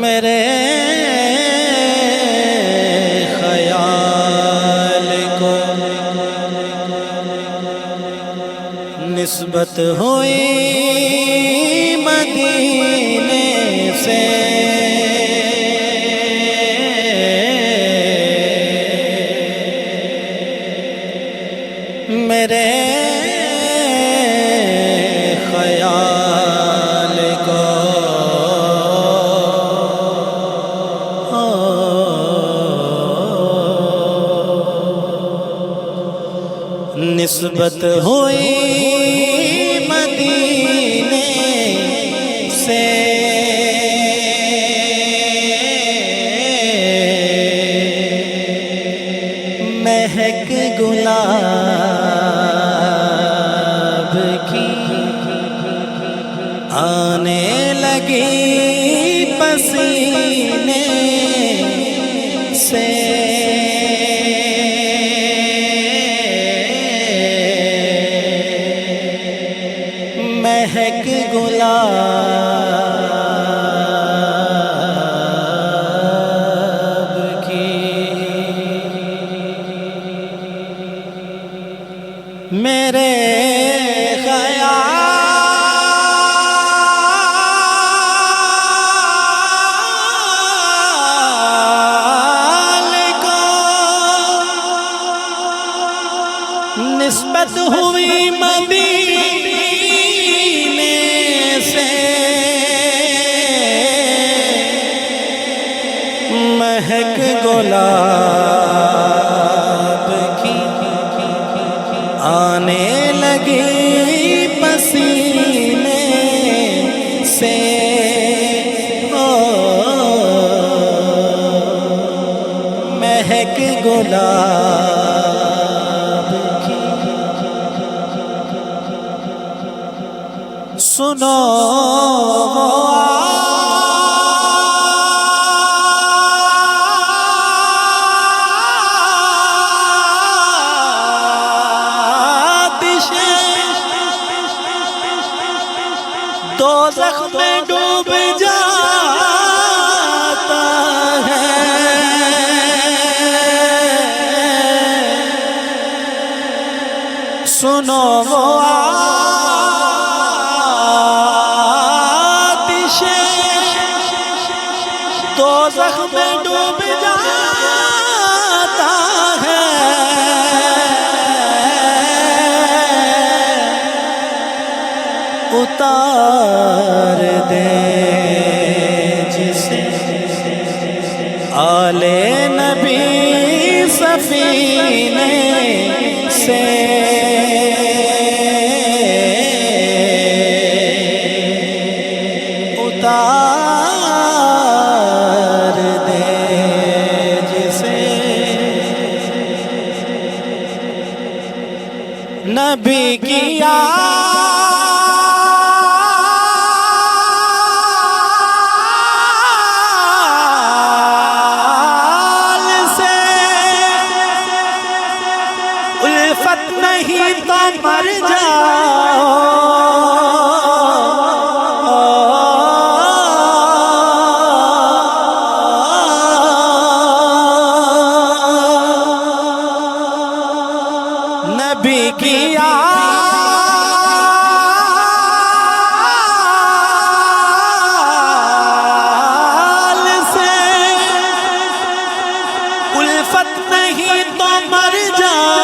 میرے خیال کو نسبت ہوئی مدینے سے، میرے خیال کو نسبت ہوئی مدینے سے، مہک گلاب کی آنے لگی پسینے سے، مہک گلاب کی میرے خیال کو نسبت ہوئی مدینے سے، مہک گلاب کی آنے لگی پسینے سے، مہک گلاب کی سنو دوزخ میں ڈوب جاتا ہے، سنو وہ آتش دوزخ میں ڈوب جاتا ہے، اتار دے جسے آلے نبی سفینے سے، اتار دے جسے نبی کی الفت نہیں تو مر جاؤ، نبی کی آل سے الفت نہیں تو مر جاؤ،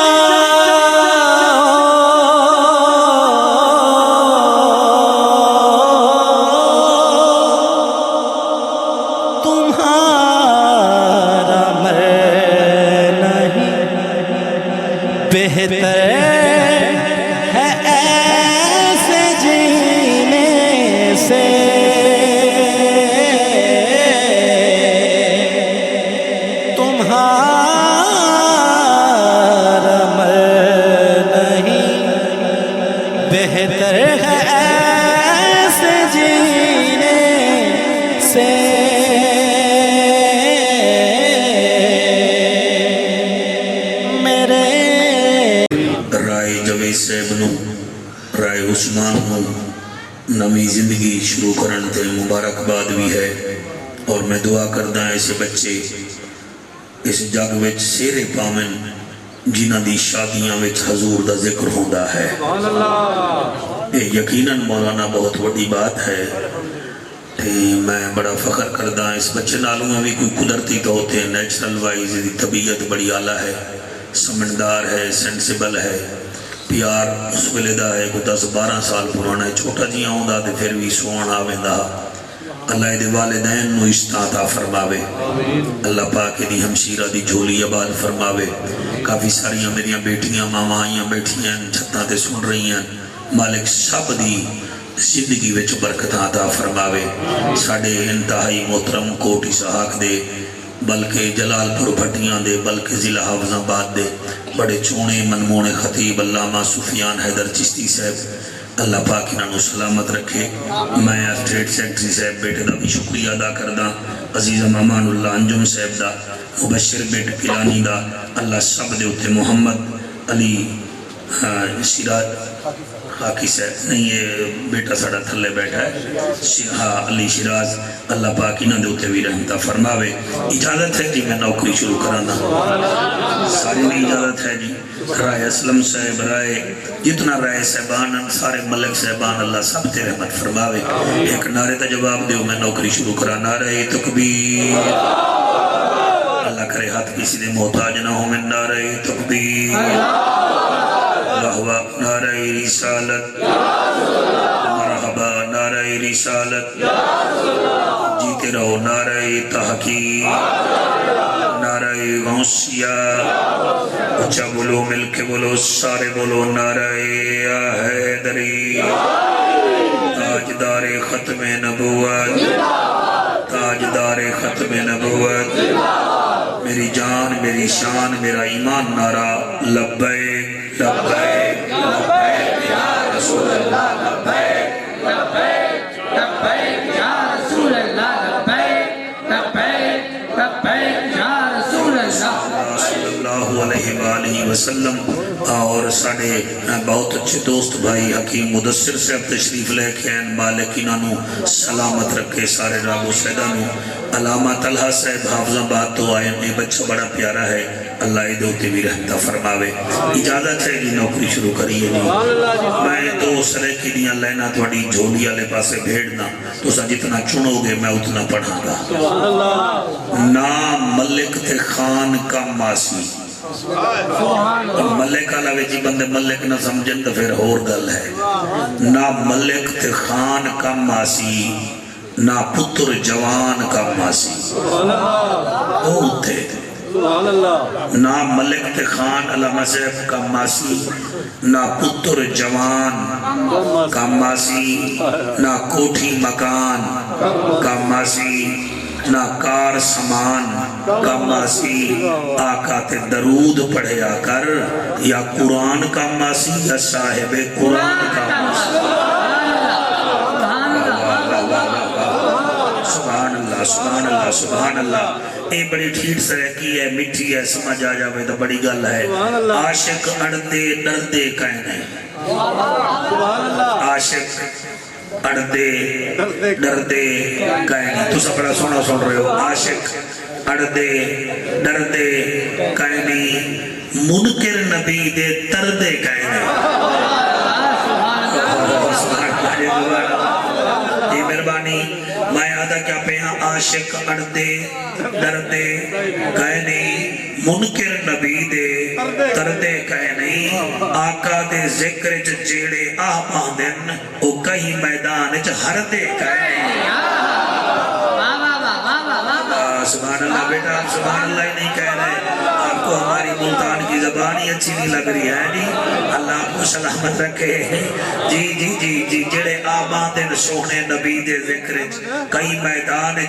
بہتر ہے ایسے جینے سے، تمہارا مر نہیں، بہتر ہے ایسے جینے سے، میرے رائے عثمان نو نمی زندگی شروع کرن تے مبارکباد بھی ہے۔ اور میں دعا کردا ایسے بچے اس جگ وچ سیرے پاون جنہ دی شادیاں وچ حضور دا ذکر ہوندا ہے یہ یقیناً مولانا بہت بڑی بات ہے تے میں بڑا فخر کردا اس بچے نالوں بھی کوئی قدرتی تو ہوتے ہیں نیچرل وائز دی طبیعت بڑی اعلیٰ ہے سمجھدار ہے سینسیبل ہے پیار اس ویلے دا ہے کوئی 10-12 سال پرانا ہے چھوٹا جی آؤندا تے پھر بھی سوان آویندا اللہ دے والدین نو عطا فرماوے اللہ پاک دی ہمشیرہ دی جھولی آباد فرماوے کافی ساریاں میریاں بیٹیاں ماما آئیاں بیٹھیاں چھتاں تے سن رہی ہیں مالک سب دی زندگی وچ برکت عطا فرماوے ساڈے انتہائی محترم کوٹ اسحاق دے بلکہ جلال پور پھٹیاں دے بلکہ ضلع حافظ آباد دے بڑے چونے منمونے خطیب علامہ سفیان حیدر چشتی صاحب اللہ پاک انہوں سلامت رکھے میں اسٹیٹ سیکٹری صاحب بیٹے دا بھی شکریہ ادا کردہ عزیز امان اللہ انجم صاحب دا مبشر بیٹ پلانی دا اللہ سب دے اتے محمد علی شیراز خاکی صاحب نہیں یہ بیٹا ساڑا تھلے بیٹھا ہے علی شیراز اللہ پاک انہوں دے اتے بھی رحمتہ فرماوے اجازت ہے جی میں نوکری شروع کرانا ساری میں اجازت ہے جی رائے اسلم صاحب رائے جتنا رائے صاحبان سارے ملک صاحبان اللہ سب تے رحمت فرماوے ایک نعرے تا جواب دیو میں نوکری شروع کرا نعرہ تکبیر اللہ کرے ہاتھ کسی دے محتاج نہ ہو من نعرہ تکبیر وہوا نعرہ رسالت مرحبا نعرہ رسالت جیتے رہو نعرہ تحقیق نعرہ غوثیہ اچھا بولو مل کے بولو سارے بولو نعرہ حیدری تاجدار ختم نبوت تاجدار ختم نبوت میری جان میری شان میرا ایمان نعرہ لبیک لبیک لبیک یا رسول اللہ لبیک لبیک لبیک یا رسول اللہ لبیک لبیک لبیک یا رسول اللہ صلی اللہ علیہ وآلہ وسلم اور ساڑھے بہت اچھے دوست بھائی حکیم مدثر صاحب تشریف لے کے ہیں مالک انہوں سلامت رکھے سارے رابو سیدانوں علامہ طلحہ صاحب حافظ آباد تو آئے ہیں بچہ بڑا پیارا ہے اللہ عیدو تے بھی رحمتہ فرماوے اجازت ہے جی نوکری شروع کریے جی میں دو سرے کی دیاں لینا تھوڑی جھولیا لے پاسے بھیڑنا تو سا جتنا چنو گے میں اتنا پڑھا گا نام ملک تے خان کا ماسی ملک علاوہ جی بندے ملک نہ سمجھن تو پھر اور گل ہے نہ ملک تے خان کا ماسی نہ پتر جوان کا ماسی وہ تھے نہ ملک تے خان علامہ صاحب کا ماسی نہ پتر جوان کا ماسی نہ کوٹھی مکان کا ماسی نہ کار سامان کا ماسی آقا تے درود پڑھیا کر یا قرآن کا ماسی یا صاحب قرآن کا ماسی سبحان اللہ سبحان اللہ سبحان اللہ اے بڑی ٹھیٹ سرکی ہے مٹھی ہے سمجھ آ جاوے تو بڑی گل ہے عاشق اڑدے ڈردے کہنے عاشق اڑدے ڈردے کہنے تو سب بڑا سونا سن رہے ہو عاشق اڑدے ڈردے کہنے منکر نبی دے تردے کہنے یہ مہربانی میں آدھا کیا پہاں عاشق اڑدے ڈردے کہنے منکر نبی دے تردے کہنے آقا دے ذکر جیڑے آباں دن او کہیں میدان ہر دے کہنے سبحان اللہ بیٹا آپ سبحان اللہ ہی نہیں کہہ رہے آپ کو ہماری ملتان کی زبان ہی اچھی نہیں لگ رہی ہے نہیں اللہ آپ کو سلامت رکھے جی جی جی جی جڑے آباں دن سونے نبی دے ذکر کئی میدان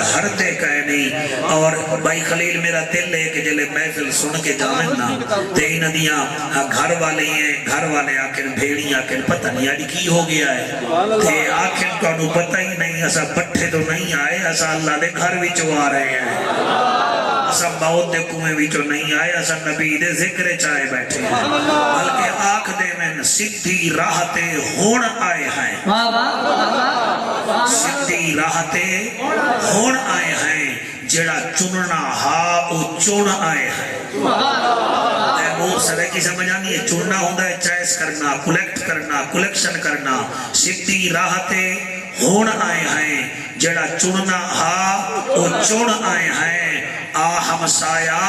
ہر دے کہے نہیں اور بھائی خلیل میرا دل ہے کہ جلے محفل سن کے جامن نا تے ہی ندیاں گھر والے ہیں گھر والے آکر بھیڑی آکر پتہ نہیں آڑی کی ہو گیا ہے تے آکر کانو پتہ ہی نہیں ایسا بٹھے تو نہیں آئے ایسا اللہ دے گھر بھی چوا رہے ہیں اسا موت دے کنویں وچوں نہیں آئے اسا نبی دے ذکر چائے بیٹھے ہیں بلکہ آنکھ دے میں سدھی راہ تے ہون آئے ہیں سدھی راہ تے ہون آئے ہیں جڑا چننا ہا او چن آئے ہیں وہ سرے کی سمجھ آنی ہے چننا ہوندہ ہے چائس کرنا کلیکٹ کرنا کلیکشن کرنا سدھی راہ تے ہون آئے ہیں جڑا چننا ہا او چن آئے ہیں آ ہمسایا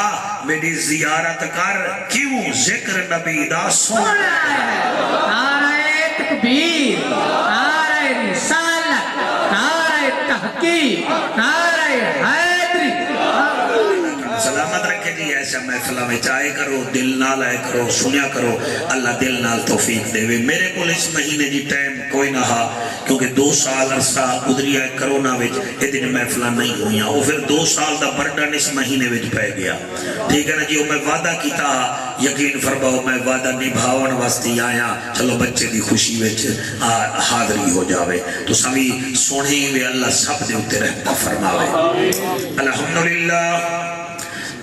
میری زیارت کر کیوں ذکر نبی دا سن نعرہ تکبیر نعرہ رسالت نعرہ تحقیق نعرہ حیدری سلامت رکھے جی ایسا محفلہ میں چاہے کرو دل نال آئے کرو سنیا کرو اللہ دل نال توفیق دے وے میرے کو اس مہینے جی ٹائم کوئی نہ ہا کیونکہ 2 سال عرصہ گزری ہے کرونا وچ یہ دن محفلہ نہیں ہوئیاں اور پھر 2 سال دا برڈن اس مہینے وچ پہ گیا ٹھیک ہے نا جی میں وعدہ کیتا یقین فرماؤ میں وعدہ نبھاون واسطے آیا چلو بچے دی خوشی وچ حاضری ہو جاوے تو سبھی سونے وے اللہ سب دے اتے رحمتہ فرماوے الحمدللہ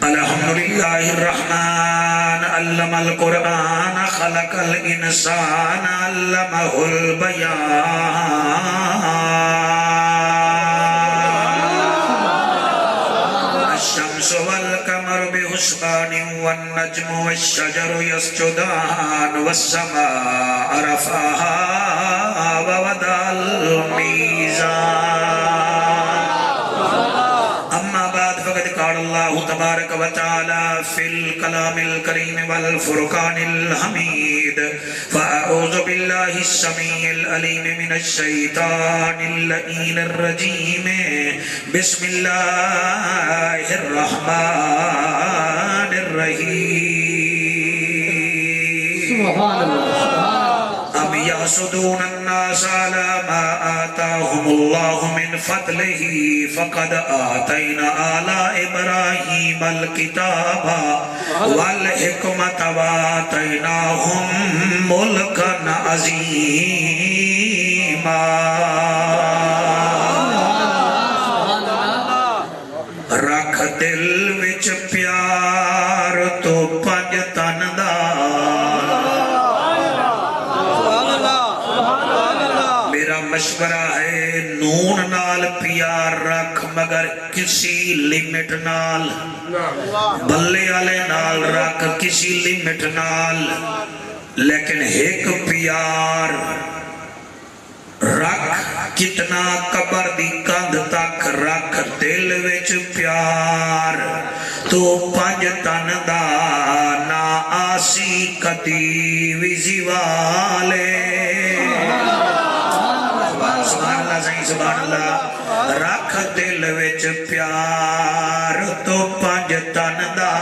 الحمدللہ الرحمن علم القرآن خلق الانسان علمہ البیان الشمس والقمر بحسبان والنجم والشجر يسجدان والسماء رفعها ووضع الميزان قال الله تبارك وتعالى في الكلام الكريم والفرقان الحميد فأعوذ بالله السميع العليم من الشيطان اللعين الرجيم بسم الله الرحمن الرحيم سبحان الله أم يحسدون الناس على ما آتاهم الله من فضله فقد آتينا آل إبراهيم الكتاب والحكمة وآتيناهم ملكا عظيما رکھ دل وچ پیار تو پنج تن دا مشورہ ہے نون نال پیار رکھ مگر کسی لیمٹ نال بلے والے نال رکھ کسی لیمٹ نال لیکن ایک پیار رکھ کتنا قبر دی کندھ تک رکھ دل وچ پیار تو پنج تن دا نہ آسی کدی وزی والے سبحان اللہ صحیح سبحان اللہ رکھ دل وچ پیار تو پنج تن دا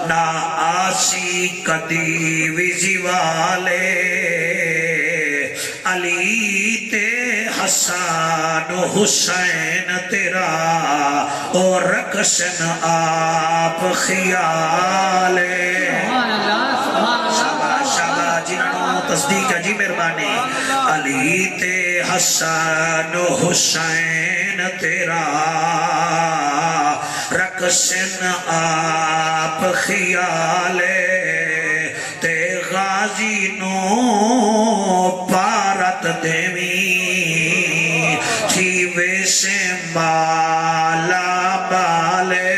نہ آسی کدی وزی والے علی تے حسن حسین تیرا اور رکشن آپ خیالے تصدیق ہے جی مہربانی علی تے حسن حسین تیرا رکشن آپ خیالے تے غازی نو پارت دیوی تھی ویسے مالا بالے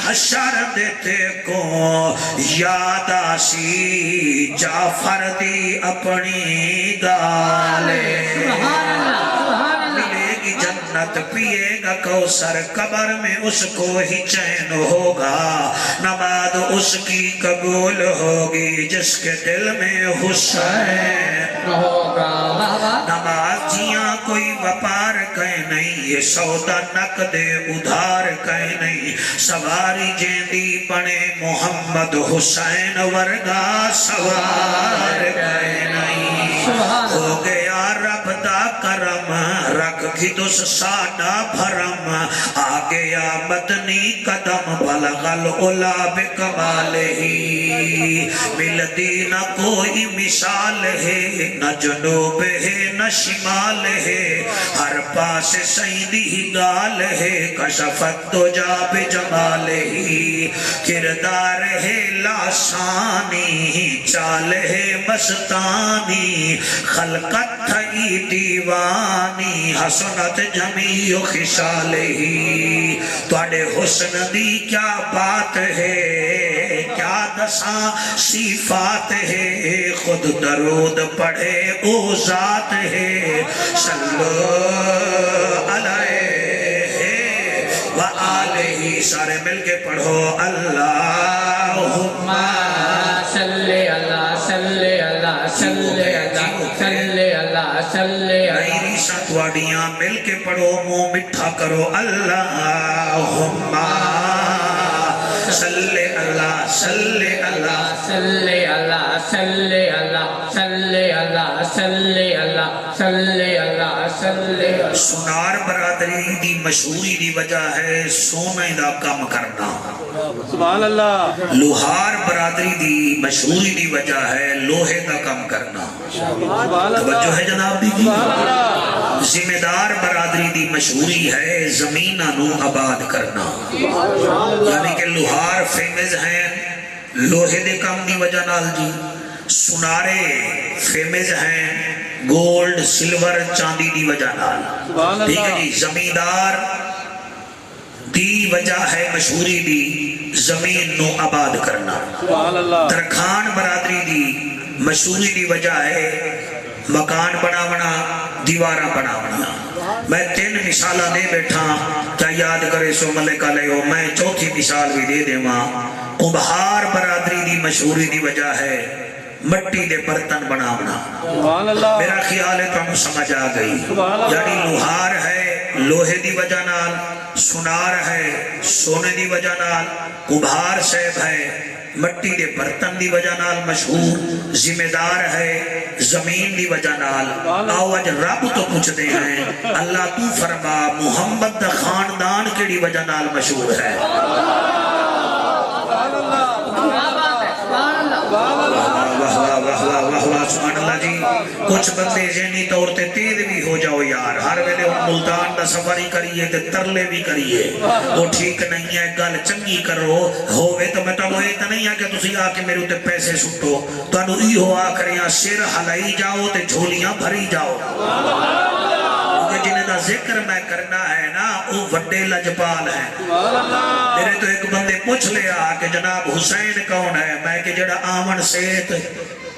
حشر دیتے کو یاد آسی جعفر دی اپنی گالے ملے گی جنت پیے گا کوثر قبر میں اس کو ہی چین ہوگا نماز اس کی قبول ہوگی جس کے دل میں حسین ہوگا نماز جیاں کوئی وپار کہیں نہیں یہ سودا نقد ادھار کہیں نہیں سواری جیندی بنے محمد حسین ورگا سوار کہیں نہیں ہو گیا رب دا کرم رکھ گھدس ساڈا بھرم آگیا مدنی قدم بلغ العلا بکمالہ ملتی نہ کوئی مثال ہے نہ جنوب ہے نہ شمال ہے ہر پاس سیدی گال ہے کشفت تو جا بجمالہ کردار ہے لاسانی چال ہے مستانی خلقت تھئی دیوانی حسنت جمیع خصالہ تواڈے حسن دی کیا بات ہے کیا دساں صفات ہے خود درود پڑھے او ذات ہے صلو علیہ وآلہ سارے مل کے پڑھو اللہم صلی اللہ صلی اللہ صلی اللہ صلی اللہ صلی اللہ میری ستواڑیاں مل کے پڑھو منہ مٹھا کرو اللہم صلی اللہ صلی اللہ صلی اللہ صلی اللہ صلی اللہ صلی اللہ صلی اللہ صلی اللہ سنار برادری دی مشہوری دی وجہ ہے سونے دا کم کرنا سبحان اللہ لوہار برادری دی مشہوری دی وجہ ہے لوہے دا کم کرنا توجہ ہے جناب دی ذمہ دار برادری دی مشہوری ہے زمینہ نو آباد کرنا یعنی کہ لوہار فیمز ہیں لوہے دے کم دی وجہ نال جی سنارے فیمز ہیں گولڈ سلور چاندی دی وجہ نال ٹھیک ہے جی زمیندار دی وجہ ہے مشہوری دی زمین نو آباد کرنا درخان برادری دی مشہوری دی وجہ ہے مکان بناونا دیوارہ بناونا میں 3 مثالہ دے بیٹھا کیا یاد کرے سو ملک علیہ میں چوتھی مثال بھی دے دے ماں کمبھار برادری دی مشہوری دی وجہ ہے مٹی دے برتن بناونا میرا خیال ہے تم سمجھ آ گئی یعنی لوہار ہے لوہے دی وجہ نال سنار ہے سونے دی وجہ نال کمبھار صاحب ہے مٹی دے برتن دی وجہ نال مشہور ذمہ دار ہے زمین دی وجہ نال آؤ اج رب تو پوچھ دے ہیں اللہ تو فرما محمد دا خاندان کیڑی وجہ نال مشہور ہے سبحان اللہ جی کچھ بندے ذہنی طور تے تیز بھی ہو جاؤ یار ہر ویلے ملتان دا سفر ہی کریے تے ترلے بھی کریے وہ ٹھیک نہیں ہے گل چنگی کرو ہوئے تو میں تانوں یہ تو نہیں ہے کہ تسی آ کے میرے تے پیسے سٹو تانوں ای ہو آخریاں سر ہلائی جاؤ تے جھولیاں بھری جاؤ کیونکہ جنہیں دا ذکر میں کرنا ہے نا وہ وڈے لجپال ہیں میرے تو ایک بندے پوچھ لیا کہ جناب حسین کون ہے میں کہ جڑا آمن سیت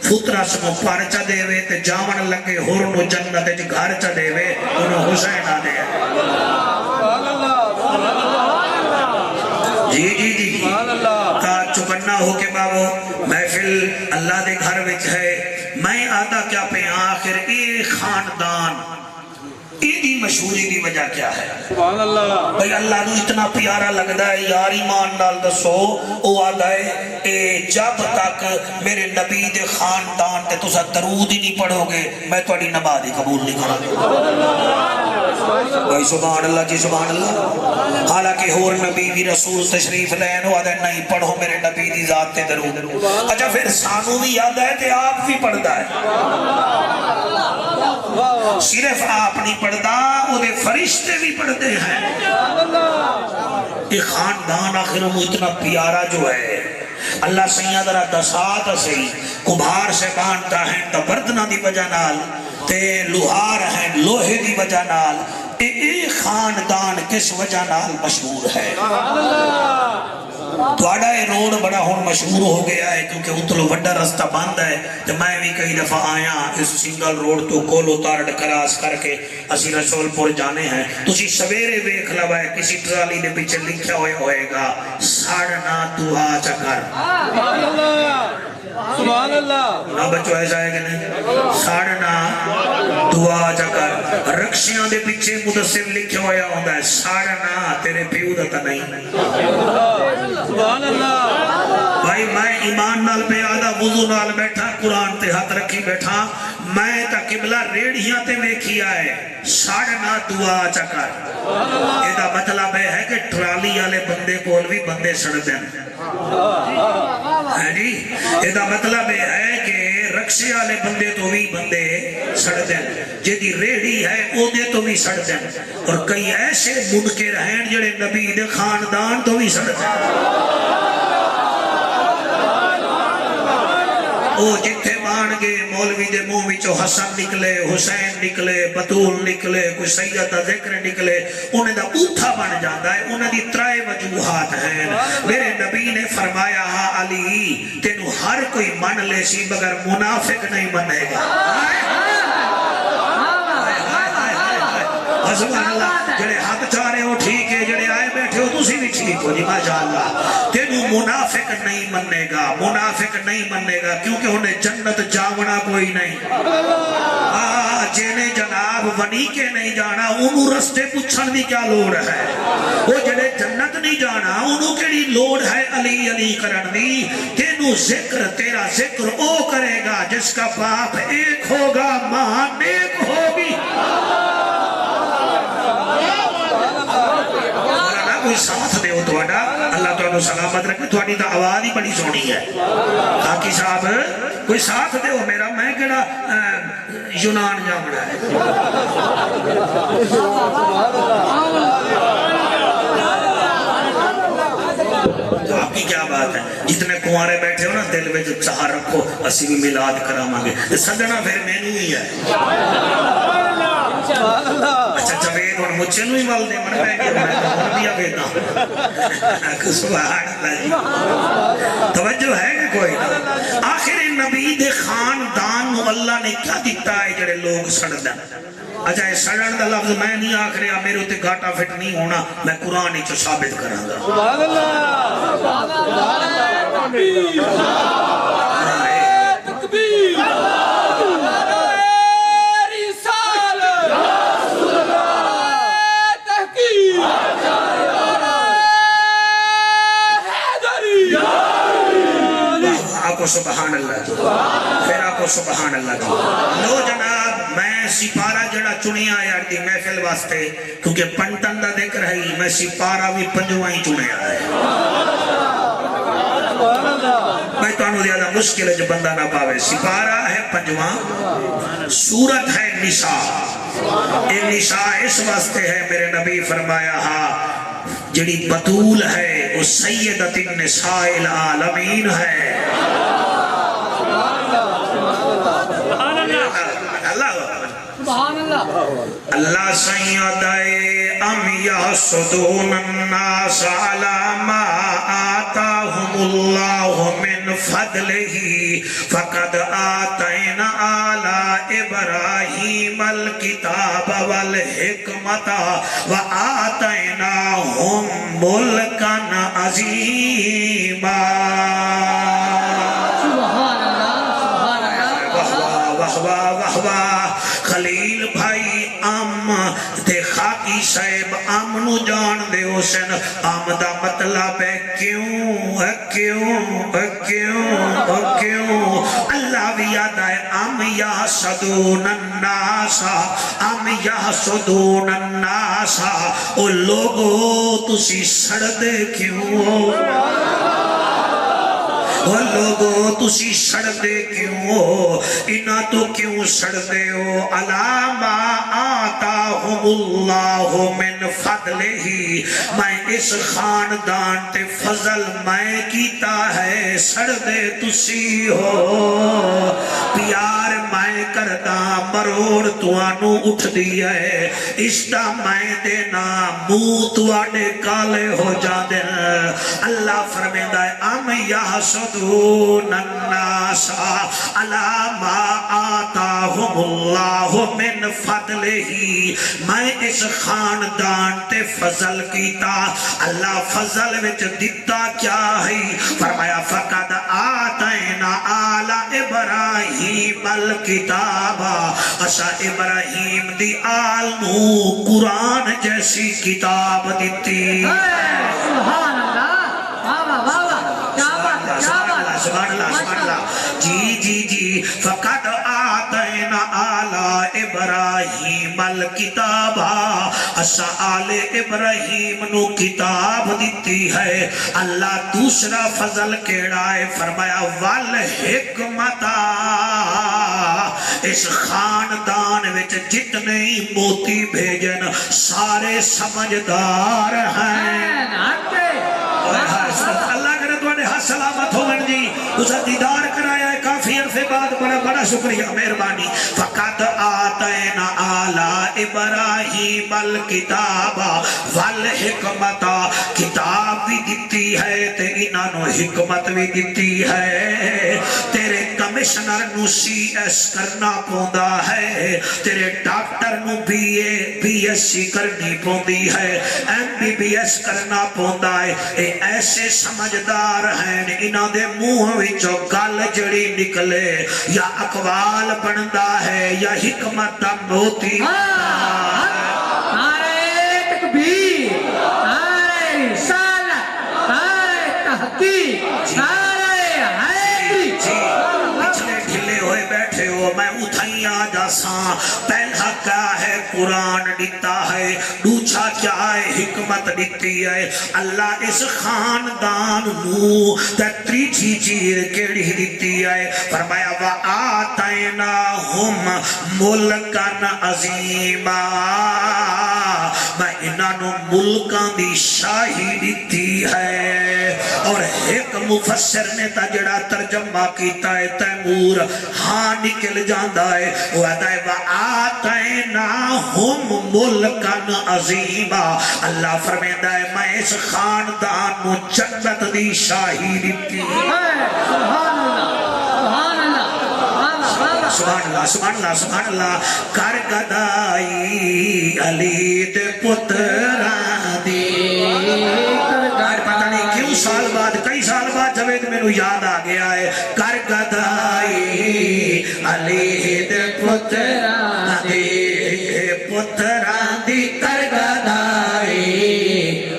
فطرہ سمو پارچہ دے وے تے جامن لگے ہورنو جنت اچ گھر چا دے وے انہوں حسین آ دے جی جی جی کا چکنا ہو کے بابو محفل اللہ دے گھر وچ ہے میں آدھا کیا پہ آخر ایک خاندان ایدی مشہوری دی وجہ کیا ہے بھئی اللہ نو اتنا پیارا لگدا ہے یار ایمان نال دسو او آدھا ہے جب تک میرے نبی دے خاندان تے تسا درود ہی نہیں پڑھو گے میں تواڈی نماز ہی قبول نہیں کرا بھائی سبحان اللہ جی سبحان اللہ حالانکہ ہور نبی بھی رسول تشریف لین ہوا دے نہیں پڑھو میرے نبی دی ذات تے درود اچھا پھر سانو بھی یاد ہے تے آپ بھی پڑھدا ہے صرف آپ نہیں پڑھدا وہ دے فرشتے بھی پڑھتے ہیں یہ خاندان آخر وہ اتنا پیارا جو ہے اللہ سیاد را دسات سے کبھار سے بانتا ہے تبردنا دی وجہ نال تے لوہار ہیں لوہے دی وجہ نال ایک خاندان کس وجہ نال مشہور ہے تواڈا یہ روڈ بڑا ہون مشہور ہو گیا ہے کیونکہ اتلو وڈا رستہ بند ہے تو میں بھی کئی دفعہ آیا اس سنگل روڈ تو کولو تارڈ کراس کر کے اسی رسول پور جانے ہیں تسی سویرے ویکھ لوا ہے کسی ٹرالی نے پیچھے لکھا ہوئے گا ساڑھنا دعا چکر سبحان اللہ نہ بچو ایسا ہے کہ نہیں ساڑھنا دعا چکر رکشیاں دے پیچھے مدثر لکھا ہویا ہوندہ ہے ساڑھنا تیرے پیو دتا نہیں سبحان اللہ بھائی میں ایمان نال پہ آدھا وضو نال بیٹھا قرآن تے ہاتھ رکھی بیٹھا میں تا قبلہ ریڑھیاں تے ویکھی آئے ساڑھنا دعا چکر یہ دا مطلب ہے کہ ٹرالی والے بندے کول بھی بندے سڑ دیں جی یہ دا مطلب ہے کہ رکشے والے بندے تو بھی بندے سڑ دیں جیدی ریڑھی ہے او دے تو بھی سڑ دیں اور کئی ایسے منکر ہیں جڑے نبی دے خاندان تو بھی سڑ دیں او جتھے مان گے مولوی دے منہ وچوں حسن نکلے حسین نکلے بطول نکلے کوئی سید دا ذکر نکلے انہیں دا اوٹھا بن جاتا ہے انہیں دی ترائے وجوہات ہیں میرے نبی نے فرمایا ہاں علی تینو ہر کوئی من لے سی مگر منافق نہیں منے گا سبحان اللہ جڑے ہاتھ چارے ہو ٹھیک ہے جڑے آئے بیٹھے ہو تسی بھی ٹھیک ہو جی ماشاءاللہ تینو منافق نہیں منے گا منافق نہیں منے گا کیونکہ انہیں جنت جاونا کوئی نہیں جنہیں جناب ونی کے نہیں جانا انہوں رستے پوچھن دی کیا لوڑ ہے وہ جڑے جنت نہیں جانا انہوں کیڑی لوڑ ہے علی علی کرن دی تینو ذکر تیرا ذکر او کرے گا جس کا باپ ایک ہوگا ماں نیک ہوگی کوئی ساتھ دے ہو توڑا اللہ تعالیٰ سلامت رکھے توڑی تا آواز ہی بڑی سونی ہے خاکی صاحب کوئی ساتھ دے ہو میرا میں کہنا یونان جامنا ہے آپ کی کیا بات ہے جتنے کنوارے بیٹھے ہو نا دل میں جو چاہ رکھو اسی بھی میلاد کرا مانگے سجنا پھر میں نہیں ہی ہے اچھا جوید اور مجھے نوی والدے من پہ گیا میں تو بیا بیتا سبحان اللہ جی توجہ ہے کہ کوئی نا آخر نبی دے خاندان اللہ نے کیا دیتا ہے جڑے لوگ سڑ دیں اچھا یہ سڑن دا لفظ میں نہیں آکھ رہا میرے ہوتے گھاٹا فٹ نہیں ہونا میں قرآن ہی چو ثابت کروں گا سبحان اللہ تکبیر سبحان اللہ جی پھر آپ کو سبحان اللہ جی لو جناب میں سپارہ جڑا چنیا یار دی محفل واسطے کیونکہ پنٹن دا ذکر ہے میں سپارہ بھی پنجوائیں چنیا ہے میں تو انہوں زیادہ مشکل ہے جو بندہ نہ پاوے سپارہ ہے پنجواں سورت ہے نساء یہ نساء اس واسطے ہے میرے نبی فرمایا ہاں جڑی بطول ہے وہ سیدت النساء العالمین ہے اللہ سیدائے ام یحسدون الناس علی ما آتاہم اللہ من فضلہ فقد آتینا آلا ابراہیم الکتاب والحکمت وآتیناہم ملکا عظیما خلیل بھائی ام تے خاکی صاحب امنو جان دے حسن ام دا مطلب ہے کیوں اللہ بھی یاد ہے ام یحسدون الناس او لوگو تسی سڑ دے کیوں وہ لوگوں تسی سڑ دے کیوں انہا تو کیوں سڑ دے ہو علامہ آتاہم اللہ من فضلہی میں اس خاندان تے فضل میں کیتا ہے سڑ دے تسی ہو پیار میں کردہ مروڑ توانو اٹھ دیا ہے اشتہ میں دینا منہ توانے کالے ہو جا دے اللہ فرمیدہ ہے ام یحسدون الناس علی ما آتاہم اللہ من فضلہی میں اس خاندان تے فضل کیتا اللہ فضل وچ دیتا کیا ہے فرمایا فقد آتینا آل ابراہیم الکتاب اسا ابراہیم دی آل نو قرآن جیسی کتاب دیتی سبحان اللہ واہ واہ واہ کیا بات سبحان اللہ سبحان اللہ جی جی جی فقد آتینا آلا ابراہیم الکتابا اسا آل ابراہیم نو کتاب دیتی ہے اللہ دوسرا فضل کیڑا ہے فرمایا والحکمتا اس خاندان وچ جتنے ہی موتی بھیجن سارے سمجھدار ہیں اللہ کرے تو ہاں سلامت ہوگن جی اسا دیدار کرایا ہے کافی عرصے بعد بڑا شکریہ مہربانی فقط آتینا آلا ابراہیم الکتاب والحکمت کتاب بھی دیتی ہے تے انہاں نو حکمت بھی دیتی ہے تیرے کمشنر نو سی ایس کرنا پوندا ہے تیرے ڈاکٹر نو بی ایس سی کرنی پوندی ہے ایم بی بی ایس کرنا پوندا ہے اے ایسے سمجھدار ہیں انہاں دے منہ وچوں گل جڑی نکلے یا اقوال بندا ہے یا حکمت دا موتی نعرہ تکبیر نعرہ رسالت نعرہ تحقیق نعرہ حیدری پچھلے ڈھلے ہوئے بیٹھے ہو میں اتھائی آ جاساں پہلا کیا ہے قرآن دیتا ہے دوسرا کیا ہے حکمت دیتی ہے اللہ اس خاندان نو تیجی چیز کیڑی دیتی ہے فرمایا وَآتَيْنَاهُمْ مُلْكًا عَظِيمًا میں انہاں نو ملکاں دی شاہی دیتی ہے اور ایک مفسر نے تا جڑا ترجمہ کیتا ہے تیمور ہاں نکل جاندہ ہے وہ آتا ہے وَآتَيْنَاهُمْ مُلْكًا عَظِيمًا اللہ فرمیندہ ہے میں اس خاندان نو جنت دی شاہی دیتی سبحان اللہ سبحان اللہ سبحان اللہ سبحان اللہ کر گدائی علی دے پتران دی پتہ نہیں کیوں سال بعد کئی سال بعد جوید میں نو یاد آ گیا ہے کر گدائی علی دے پتران دی کر گدائی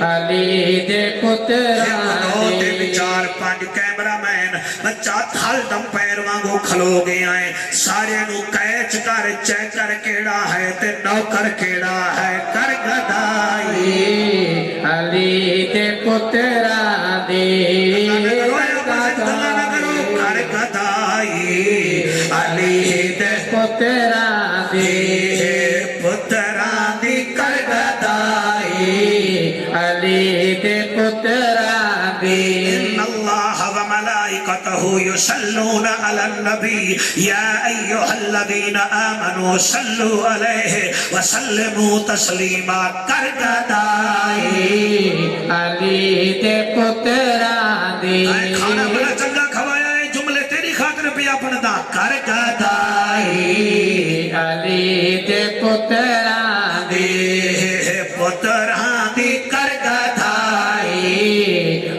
علی دے پتران دی چار پانچ کیمرہ مین بچہ تھال دم پیر وانگو کھلو گیا ہے سارے نو کیچ کر چیک کر کیڑا ہے تے نوکر کیڑا ہے کر گدائی علی دے پتران دی کر گدائی علی دے پتران دی پتران دی کر گدائی علی دے پتران دی ان اللہ وملائکته یصلون علی النبی یا ایها الذین آمنوا صلوا علیہ وسلموا تسلیما کر گدائی علی دے پتران دی کھانا بڑا چنگا کھوایا ہے جملے تیری خاطر پہ اپنا دا کر گدائی علی دے پتران دی پتران دی کر گدائی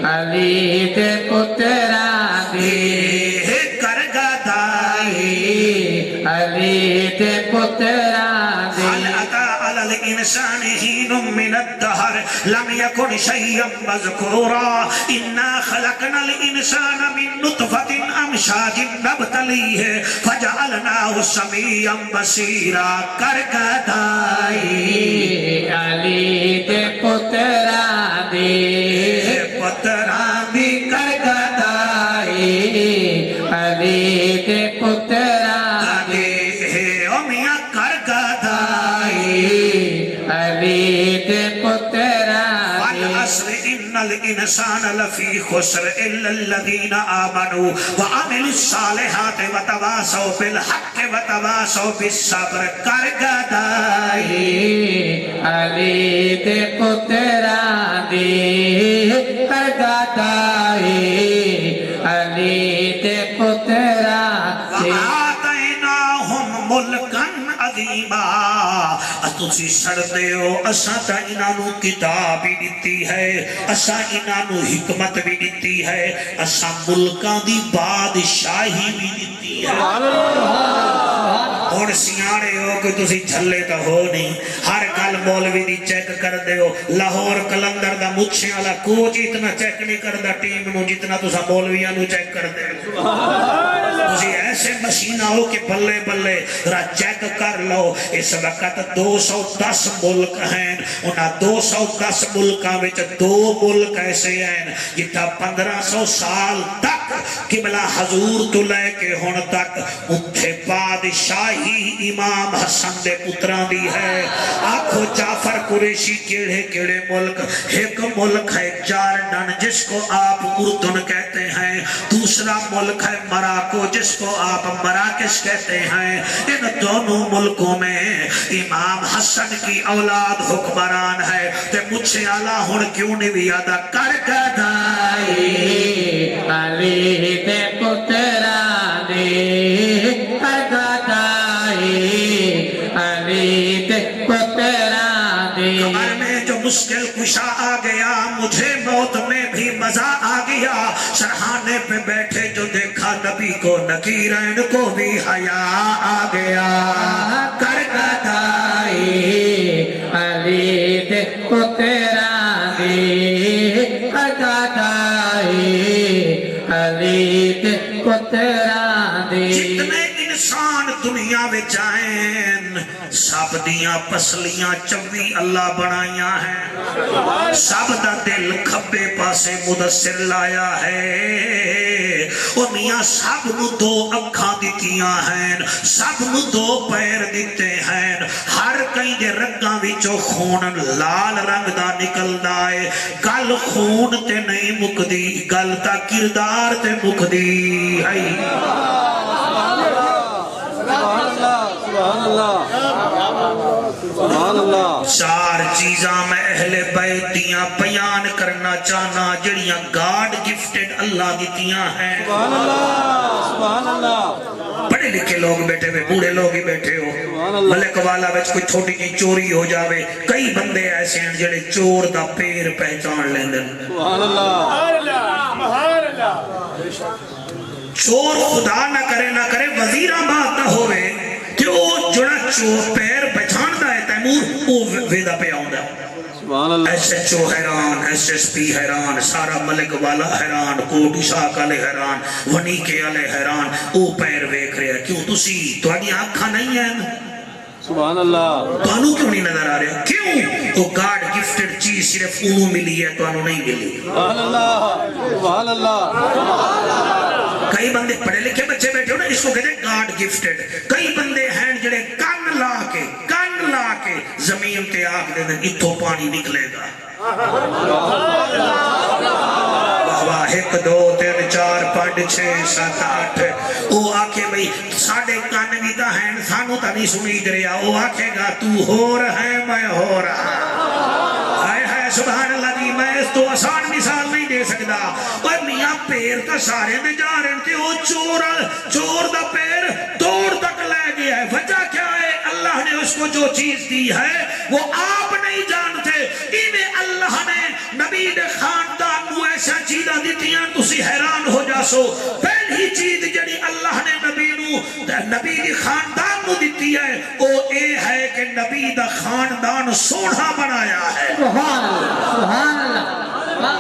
علی دے پتران دی کر گدائی علی دے پتران دی حل اتا علی الانسان حین من الدہر لم یکن شیئا مذکورا انا خلقنا الانسان من نطفت امشاج نبتلیہ فجعلناہ سمیعا بصیرا کر گدائی علی دے پتران دی پتران دی کر گدائی علی دے پتران دی او میاں کر گدائی علی دے پتران دی والعصر ان الانسان لفی خسر الا الذین آمنوا وعملوا الصالحات وتواصوا بالحق وتواصوا بالصبر کر گدائی علی دے پتران دی کر گدائی علی دے پتران دی وآتیناہم ملکن عظیما تسی سڑتے ہو اساں تا انہاں نو کتاب بھی دیتی ہے اساں انہاں نو حکمت بھی دیتی ہے اساں ملکاں دی بادشاہی بھی دیتی ہے اور سیانے ہو کہ تسی جھلے تو ہو نہیں ہر کل مولوی دی چیک کر دے ہو لاہور کلندر دا مچھے والا کوچ اتنا چیک نہیں کردا ٹیم نو جتنا تسا مولویاں نو چیک کر دے تسی ایسے مشینہ ہو کہ بلے بلے را چیک کر لو اس وقت 210 ملک ہیں انہا 210 ملکاں وچ 2 ملک ایسے ہیں جتا 1500 سال تک قبلہ حضور تو لے کے ہون تک اتھے بادشاہی امام حسن دے پتران دی ہے آنکھو جعفر قریشی کیڑے کیڑے ملک ایک ملک ہے جاردن جس کو آپ اردن کہتے ہیں دوسرا ملک ہے مراکو جس کو آپ مراکش کہتے ہیں ان دونوں ملکوں میں امام حسن کی اولاد حکمران ہے تے مجھے آلہ ہون کیوں نہیں بھی آدھا کر گدائی علی تے پتران دی کر گدائی علی تے پتران دی کمر میں جو مشکل کشا آ گیا مجھے موت میں بھی مزہ آ گیا سرحانے پہ بیٹھے جو دیکھا نبی کو نکیرین کو بھی حیا آ گیا کر گدائی علی تے پتران دی کر گدائی علی تے پتران دی جتنے انسان دنیا میں جائیں سب دیاں پسلیاں چوی اللہ بنائیاں ہیں سب دا دل کھبے پاسے مدثر لایا ہے او میاں سب نو 2 اکھاں دیتیاں ہیں سب نو 2 پیر دیتے ہیں ہر کئی دے رنگاں وچوں خون لال رنگ دا نکل دائے گل خون تے نہیں مکدی گل تا کردار تے مکدی ہے چار چیزاں میں اہل بیت دیاں بیان کرنا چاہنا جڑیاں گاڈ گفٹڈ اللہ دیتیاں ہیں بڑے لکھے لوگ بیٹھے ہوئے بوڑھے لوگ ہی بیٹھے ہو ملک والا بچ کوئی چھوٹی کی چوری ہو جاوے کئی بندے ایسے ہیں جڑے چور دا پیر پہچان لیندن چور خدا نہ کرے وزیرہ بات نہ ہوئے کہ وہ جڑا چور پیر پہچان دا ہے تیمور وہ ویدہ پہ آؤں دا ایس ایچ او حیران ایس ایس پی حیران سارا ملک والا حیران کوٹی شاک والے حیران ونیکے والے حیران او پیر ویکھ رہے ہیں کیوں تسی تہاڈی آنکھاں نہیں ہیں سبحان اللہ تانوں کیوں نہیں نظر آ رہا کیوں تو گاڈ گفٹڈ چیز صرف انہوں ملی ہے تانوں نہیں ملی سبحان اللہ کئی بندے پڑھے لکھے بچے بیٹھے ہو نا اس کو کہتے ہیں گاڈ گفٹڈ کئی بندے ہیں جڑے کن لا کے زمین تے آگ دے دیں اتھو پانی نکلے گا واہ 1 2 3 4 5 6 7 8 وہ آکھے بھئی ساڑھے کن بھی تا ہیں سانو تا نہیں سنی دریا وہ آکھے گا تو ہو رہا ہے میں ہو رہا ہے سبحان اللہ جی میں اس تو آسان مثال نہیں دے سکتا اور میاں پیر تا سارے میں جا رہے تھے وہ چور دا پیر دور تک لے گیا ہے وجہ کیا ہے اللہ نے اس کو جو چیز دی ہے وہ آپ نہیں جانتے انہیں اللہ نے نبی دے خاندان نو ایسا چیزہ دیتیاں تسی حیران ہو جاسو پہلی چیز جڑی اللہ نے نبی دی خاندان نو دیتی ہے وہ اے ہے کہ نبی دا خاندان سوڑا بنایا ہے سبحان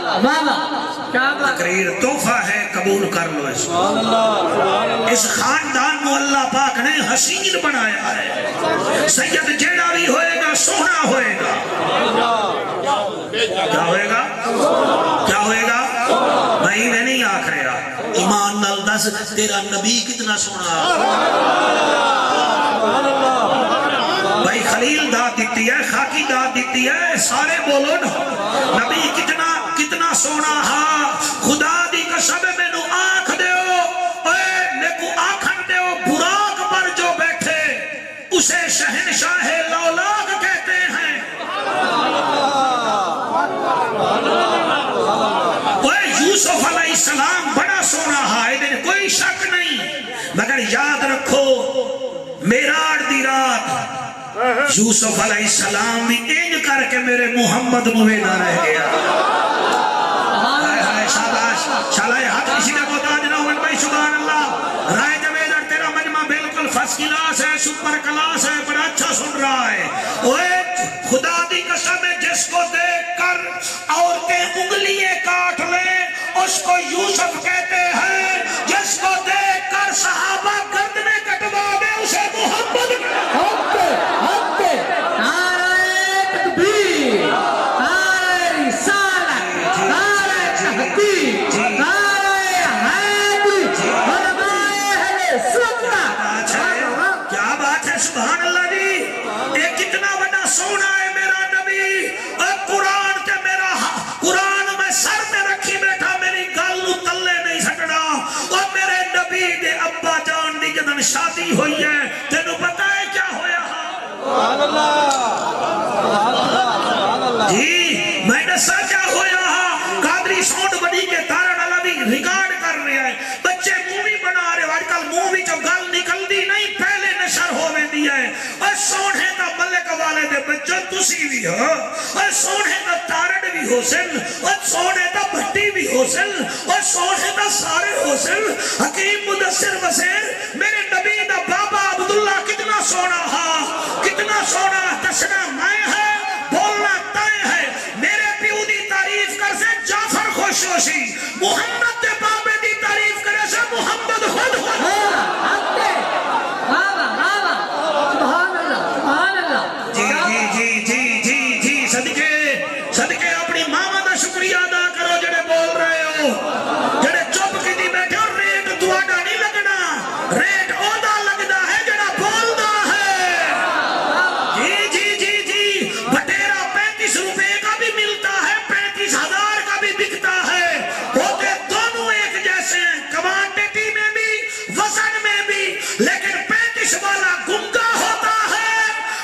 اللہ تقریر تحفہ ہے قبول کر لو اس خاندان کو اللہ پاک نے حسین بنایا ہے سید جیڑا بھی ہوئے گا سونا ہوئے گا کیا ہوئے گا کیا ہوئے گا بھائی میں نہیں آکھ رہا ایمان نال دس تیرا نبی کتنا سونا بھائی خلیل داد دیتی ہے خاکی داد دیتی ہے سارے بولو نا نبی کتنا سونا ہاں خدا دی قسم میں نو آنکھ دیو اے نیکو آنکھن دیو براق پر جو بیٹھے اسے شہنشاہ لولاک کہتے ہیں یوسف علیہ السلام بڑا سونا ہے کوئی شک نہیں مگر یاد رکھو میراج دی رات یوسف علیہ السلام میں اینج کر کے میرے محمد مویدہ رہ گیا شاباش شالہ ہاتھ کسی نے کو تاج نہ ہوئے بھائی سبحان اللہ رائے جویدر تیرا مجمع بالکل فرسٹ کلاس ہے، سپر کلاس ہے، بڑا اچھا سن رہا ہے. اوے خدا دی قسم ہے، جس کو دیکھ کر عورتیں انگلیاں کاٹ لیں اس کو یوسف کہتے ہیں، جس کو دیکھ کر صحابہ گردنیں کٹوا دے اسے محمد اوکے اوکے. نعرہ تکبیر، نعرہ رسالت، نعرہ تحقیق، نعرہ حیدری، علماء اہل سنت. کیا بات ہے، سبحان اللہ جی. یہ کتنا بڑا سونا ہے میرا نبی. اور قرآن تے میرا قرآن میں سر میں رکھی بیٹھا، میری گل نو تلے نہیں سکنا. اور میرے نبی دے ابا جان دی جدن شادی ہوئی ہے، تینوں پتہ ہے کیا ہویا؟ سبحان اللہ سبحان اللہ جی میں دسا کیا ہویا. قادری سونڈ بڑی کے تارن اللہ بھی ریکارڈ کر رہے ہیں. بچے مووی بنا رہے، آج کل مووی جو گل نکل دی نہیں پہلے نشر ہو ویندی ہے. اور سونے دا ملک والے دے بچوں تسی بھی ہو، اور سونے دا تارن بھی ہو سن، اور سونے دا بھٹی بھی ہو سن، اور سونے دا سارے ہو سن. حکیم مدثر وزیر میرے نبی دا بابا عبداللہ کتنا سونا ہا، کتنا سونا. دسنا میں ہے، بولنا تائیں ہے. میرے پیو دی تعریف کر سے جعفر خوش ہو سی، محمد دے بابے دی تعریف کرے سے محمد خود خود. اوکے. واہ واہ واہ واہ. سبحان اللہ سبحان اللہ. جی جی جی جی جی جی صدقے صدقے اپنی ماما دا شکریہ ادا کرو جڑے بول رہے ہو، جڑے چپ کی دی بیٹھے ہو. ریٹ تواڈا نہیں لگنا، ریٹ اودا لگدا ہے جڑا بولدا ہے. جی جی جی جی بٹیرا 35 روپے کا بھی ملتا ہے، 35,000 کا بھی بکتا ہے. ہوتے دونوں ایک جیسے ہیں، کوانٹٹی میں بھی وزن میں بھی. لیکن 35 والا گنگا ہوتا ہے،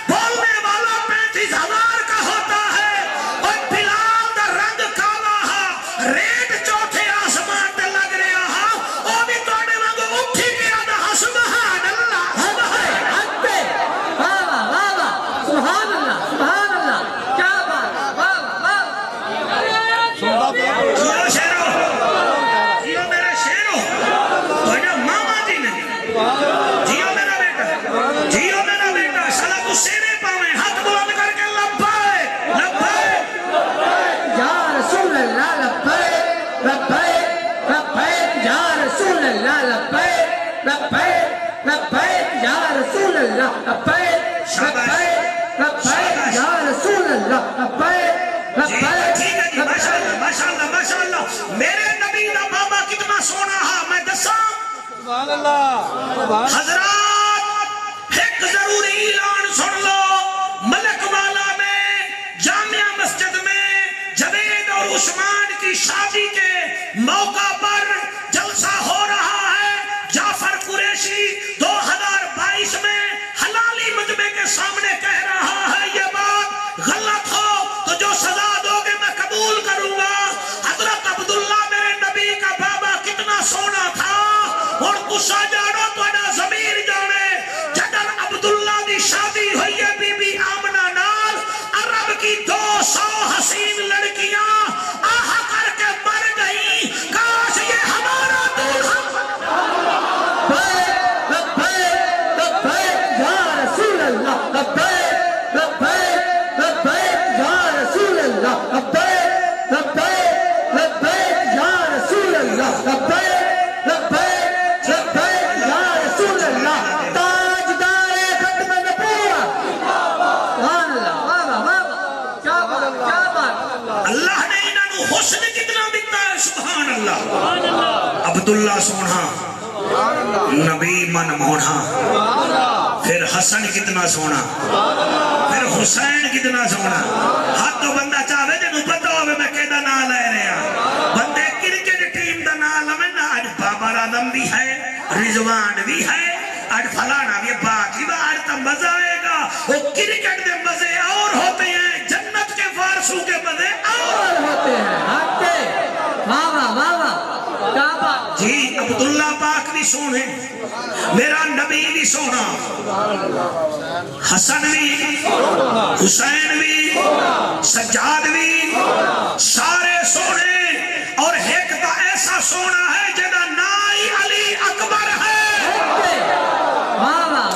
بولنے والا 35,000 کا ہوتا ہے. اور بلال دا رنگ کالا ہا، ریٹ چوتھے آسمان تے لگ رہا ہا. او بھی توڑے وانگو اٹھی گیا دا سبحان اللہ سبحان اوکے. واہ واہ واہ واہ. سبحان اللہ سبحان اللہ. کیا بات ہے. واہ واہ واہ. جیو شیرو، جیو میرا شیرو. توڑے ماما جی نے جیو میرا بیٹا، جیو میرا بیٹا. سلا کو سینے پاویں ہاتھ بلند کر کے لبائے لبائے. یا رسول اللہ لبیک لبیک لبیک یا رسول اللہ لبیک لبیک لبیک یا رسول اللہ لبیک لبیک لبیک یا رسول اللہ لبیک ٹھیک ہے جی، لبیک. ماشاءاللہ ماشاءاللہ ماشاءاللہ. میرے نبی دا بابا کتنا سونا ہا. میں دساں سبحان اللہ سبحان حضرات، ایک ضروری اعلان سن لو. ملک والا میں جامعہ مسجد میں جوید اور عثمان کی شادی کے موقع پر جلسہ ہو رہا ہے. جعفر قریشی 2022 میں حلالی مجمع کے سامنے کہہ رہا ہے یہ بات غلط ہو تو جو سزا دو گے میں قبول کروں گا. حضرت عبداللہ میرے نبی کا بابا کتنا سونا تھا. اور غصہ جانو توڑا ضمیر جانے. جدن عبداللہ دی شادی ہوئی ہے بی بی آمنہ نال، عرب کی 200 حسین لڑکیاں آہا کر کے مر گئی. کاش یہ ہمارا دلہا. لبیک لبیک یا رسول اللہ لبیک لبیک لبیک یا رسول اللہ لبیک لبیک لبیک یا رسول اللہ لبیک لبیک لبیک یا رسول اللہ. تاجدار ختم نبوت. سبحان اللہ. واہ واہ واہ واہ. کیا بات کیا بات. اللہ نے انہوں نے حسن کتنا دیتا ہے. سبحان اللہ. عبداللہ سونا، نبی من مونا، پھر حسن کتنا سونا، پھر حسین کتنا سونا. ہاتھ تو بندہ چاہے جنہوں پتہ ہوئے میں کہہ دا نا لے رہا. بندے کرکٹ ٹیم دا نا لمیں نا. آج بابر آدم بھی ہے، رضوان بھی ہے، آج فلانا بھی باقی با. آج تا مزہ آئے گا. وہ کرکٹ دے مزے اور ہوتے ہیں، جنت کے وارثوں کے مزے اور ہوتے ہیں. اوکے. واہ واہ واہ واہ. کیا بات. جی. عبداللہ پاک بھی سونے، میرا نبی بھی سونا، حسن بھی، حسین بھی، سجاد بھی، سارے سونے. اور ایک کا ایسا سونا ہے جنہا نائی علی اکبر ہے. واہ واہ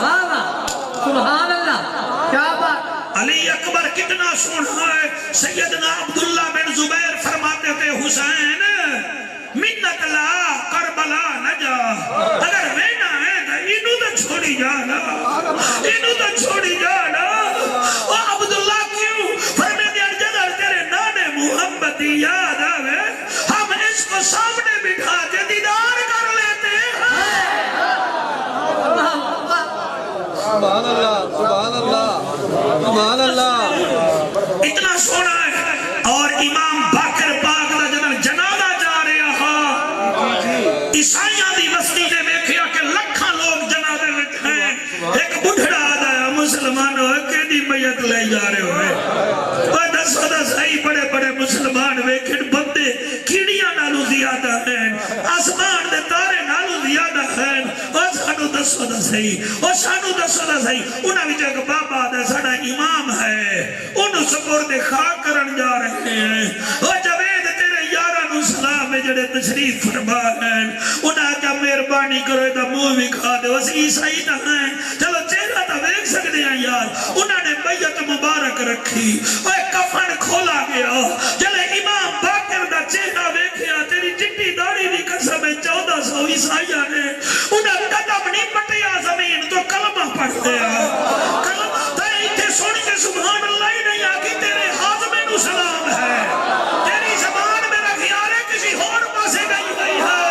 علی اکبر کتنا سونا ہے. سیدنا عبداللہ بن زبیر فرماتے تھے حسین منت لا کربلا نہ جا, اگر وینا ہے تو انہوں تو چھوڑی جانا, انہوں تو چھوڑی جانا. اور عبداللہ کیوں فرمے دیا جدر تیرے نانے محمد دی یاد آوے ہم اس کو سامنے بٹھا کے دیدار کر لیتے ہیں. سبحان اللہ سبحان اللہ سبحان اللہ. اتنا سونا ہے. اور امام باقر پاک دا جنر جنازہ جا رہا ہا, عیسائیاں دی بستی نے دیکھیا کہ لکھاں لوگ جنازے میں ہیں. ایک بڑھڑا آدھایا مسلمان ہوئے کہ دی میت لے جا رہے ہوئے. اور دس صحیح بڑے بڑے مسلمان ویکھن بندے کیڑیاں نالو زیادہ ہیں, آسمان دے تارے نالو زیادہ ہیں. اور سانو دسو دا صحیح, اور سانو دسو دا صحیح. انہاں وچ ایک بابا دا ساڈا امام ہے, انہوں سپرد خاک کرن جا رہے ہیں. اور جوید تیرے یاراں نو سلام میں جڑے تشریف فرما ہیں, انہاں کیا مہربانی کرو دا منہ وکھا دے اس عیسائی نہ ہیں, چلو چہرہ تا دیکھ سکتے ہیں یار. انہاں نے بیعت مبارک رکھی, اور کفن کھولا گیا. جلے امام باقر دا چہرہ دیکھیا, تیری چٹی داڑھی دی قسم 1400 عیسائیاں نے انہاں قدم نہیں پٹیا زمین تو کلمہ پڑھ دیا. کلمہ تے ایتھے سن کے سبحان اللہ ہی نہیں آگی تیرے ہاضمے نو سلام ہے. تیری زبان میرا خیال ہے کسی اور پاسے گئی ہوئی ہے.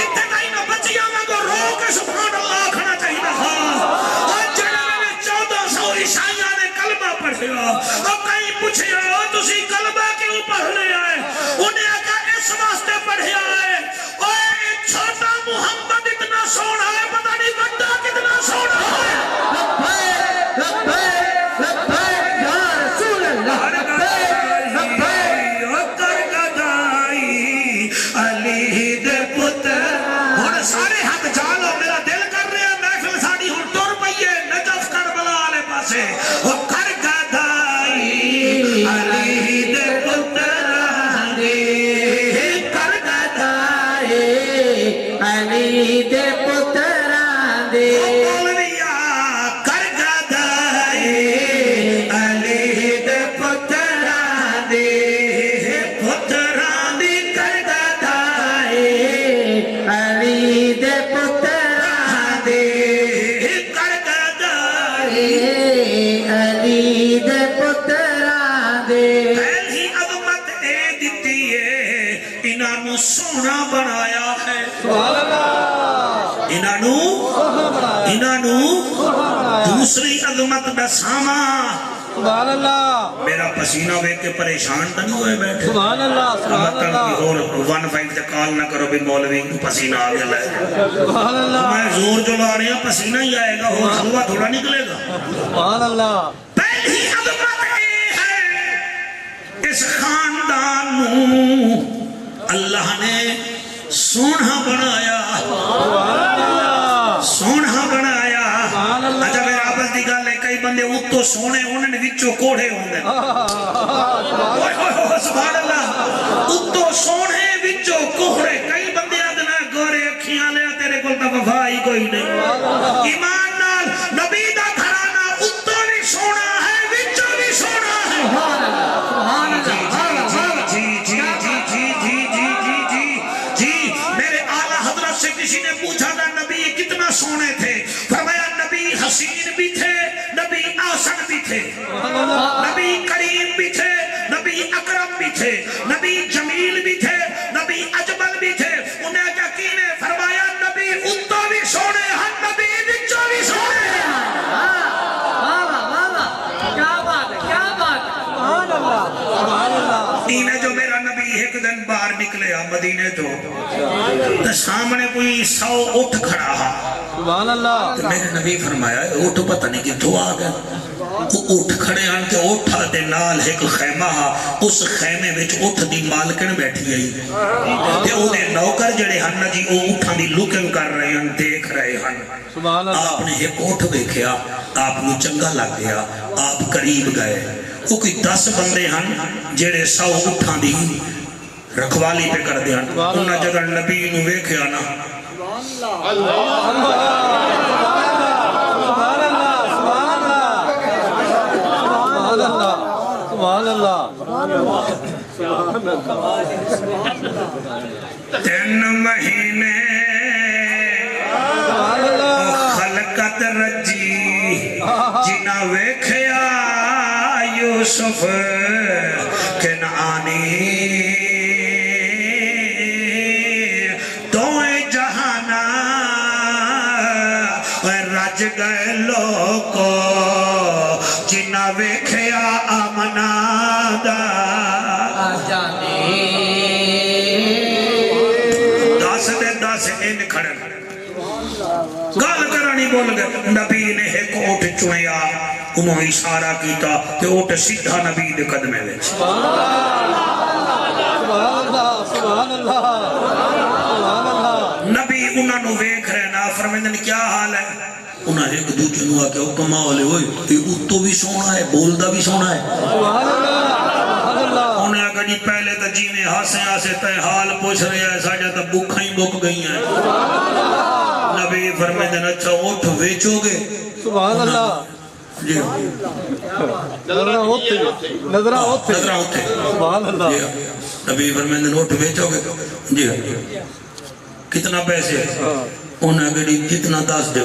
اتنے کہیں نہ بچیاں میں کو رو کے سبحان اللہ کھنا چاہیے ہاں. اور جڑے میں 1400 عیسائیاں نے کلمہ پڑھیا, اور کہیں پوچھیا تسی کلمہ کیوں پڑھ لے آئے؟ انہیں آگا اس واسطے پڑھیا ہے, اور چھوٹا محمد اتنا سونا ہے, پتہ نہیں بڑا کتنا سونا ہے. لبیک لبیک لبیک یا رسول اللہ, لبیک لبیک. علی دے پتر اور سارے ہاتھ جالو, میرا دل کر رہے ہیں محفل ساڑی ہوں ٹور پئیے نجف کربلا آلے پاسے. وہ کر گدائی علی دے پتر دے, کر گدائی علی دے پتراں دے, مولویا کر گدائی علی دے پتراں دے, پتراں دی کر گدائی علی دے پتراں دے, کر گدائی. علی دے پتراں دے. پہلی عظمت اے دیتی ہے انہاں نو سونا بنایا ہے. سبحان اللہ انہاں نو دوسری عظمت دساواں. سبحان اللہ میرا پسینہ ویکھ کے پریشان تو نہیں ہوئے بیٹھے؟ سبحان اللہ سبحان مطلب اللہ اور 15 تے کال نہ کرو بھی مولوی کو پسینہ آ گیا ہے. سبحان اللہ میں زور جو لا رہے ہیں پسینہ ہی آئے گا, اور ہوا تھوڑا نکلے گا. سبحان اللہ. پہلی عظمت یہ ہے اس خاندان نو اللہ نے سونا بنایا, سونا بنایا. اچھا میرے آپس دی گل ہے, کئی بندے اتو سونے انہوں نے وچوں کوڑے ہوں گے. سبحان اللہ. اتو سونے وچوں کوڑے, کئی بندے آدھنا گورے اکھیاں لیا تیرے کل تا وفا ہی کوئی نہیں. ایمان نال نبی دا گھرانہ اتو بھی سونا ہے, وچوں بھی سونا ہے. میرے اعلیٰ حضرت سے کسی نے پوچھا تھا نبی کتنا سونے تھے, فرمایا نبی حسین بھی تھے, نبی آسن بھی تھے, نبی کریم بھی تھے, نبی اکرم بھی تھے, نبی جمیل بھی تھے, نبی اجمل بھی تھے. انہیں یقین ہے فرمایا نبی اتو بھی سونے ہیں, نبی بچوں بھی سونے ہیں. کیا بات ہے, کیا بات ہے. سبحان اللہ سبحان اللہ. مدینے جو میرا نبی ایک دن باہر نکلے مدینے تو سامنے کوئی 100 اٹھ کھڑا ہا. سبحان اللہ. میرے نبی فرمایا اٹھ پتہ نہیں کتھوں آ گیا. وہ اٹھ کھڑے ہیں کہ اٹھا دے نال ایک خیمہ ہا, اس خیمے وچ اٹھ دی مالکن بیٹھی آئی تے او دے نوکر جڑے ہن جی او اٹھاں دی لوکنگ کر رہے ہیں, دیکھ رہے ہیں. سبحان اللہ. آپ نے ایک اٹھ دیکھیا, آپ کو چنگا لگ گیا, آپ قریب گئے. وہ کوئی 10 بندے ہیں جڑے 100 اٹھاں دی رکھوالی پہ کر دیا. انہاں جگہ نبی نو ویکھیا نا, سبحان اللہ 3 مہینے سبحان اللہ خلقت رجی جنا ویکھیا یوسف کنعانی دوئے جہانا رج گئے لوکو جنا ویکھیا آمنا دا دس ان کھڑن گل کرانی بول گئے نبی نے ایک اوٹ چنیا انہوں اشارہ کیتا کہ اوٹ سیدھا نبی دے قدمے وچ سبحان اللہ سبحان اللہ سبحان اللہ نبی انہوں نے ویکھ رہے نا فرمیندن کیا حال ہے انہوں ایک دوجہ نو آکے کمال ہوئے یہ اتو بھی سونا ہے بولدا بھی سونا ہے سبحان اللہ سبحان اللہ انہوں نے کہا جی پہلے تو جی میں ہاسے ہاسے تے حال پوچھ رہے ہیں ساجہ تو بکھا ہی بک گئی ہیں نبی فرمیندن اچھا اوٹ ویچو گے سبحان اللہ جی نظرہ ہوتے نظرہ ہوتے سبحان اللہ نبی فرمیندن اوٹ ویچو گے جی کتنا پیسے انہوں نے کہا جتنا 10 دے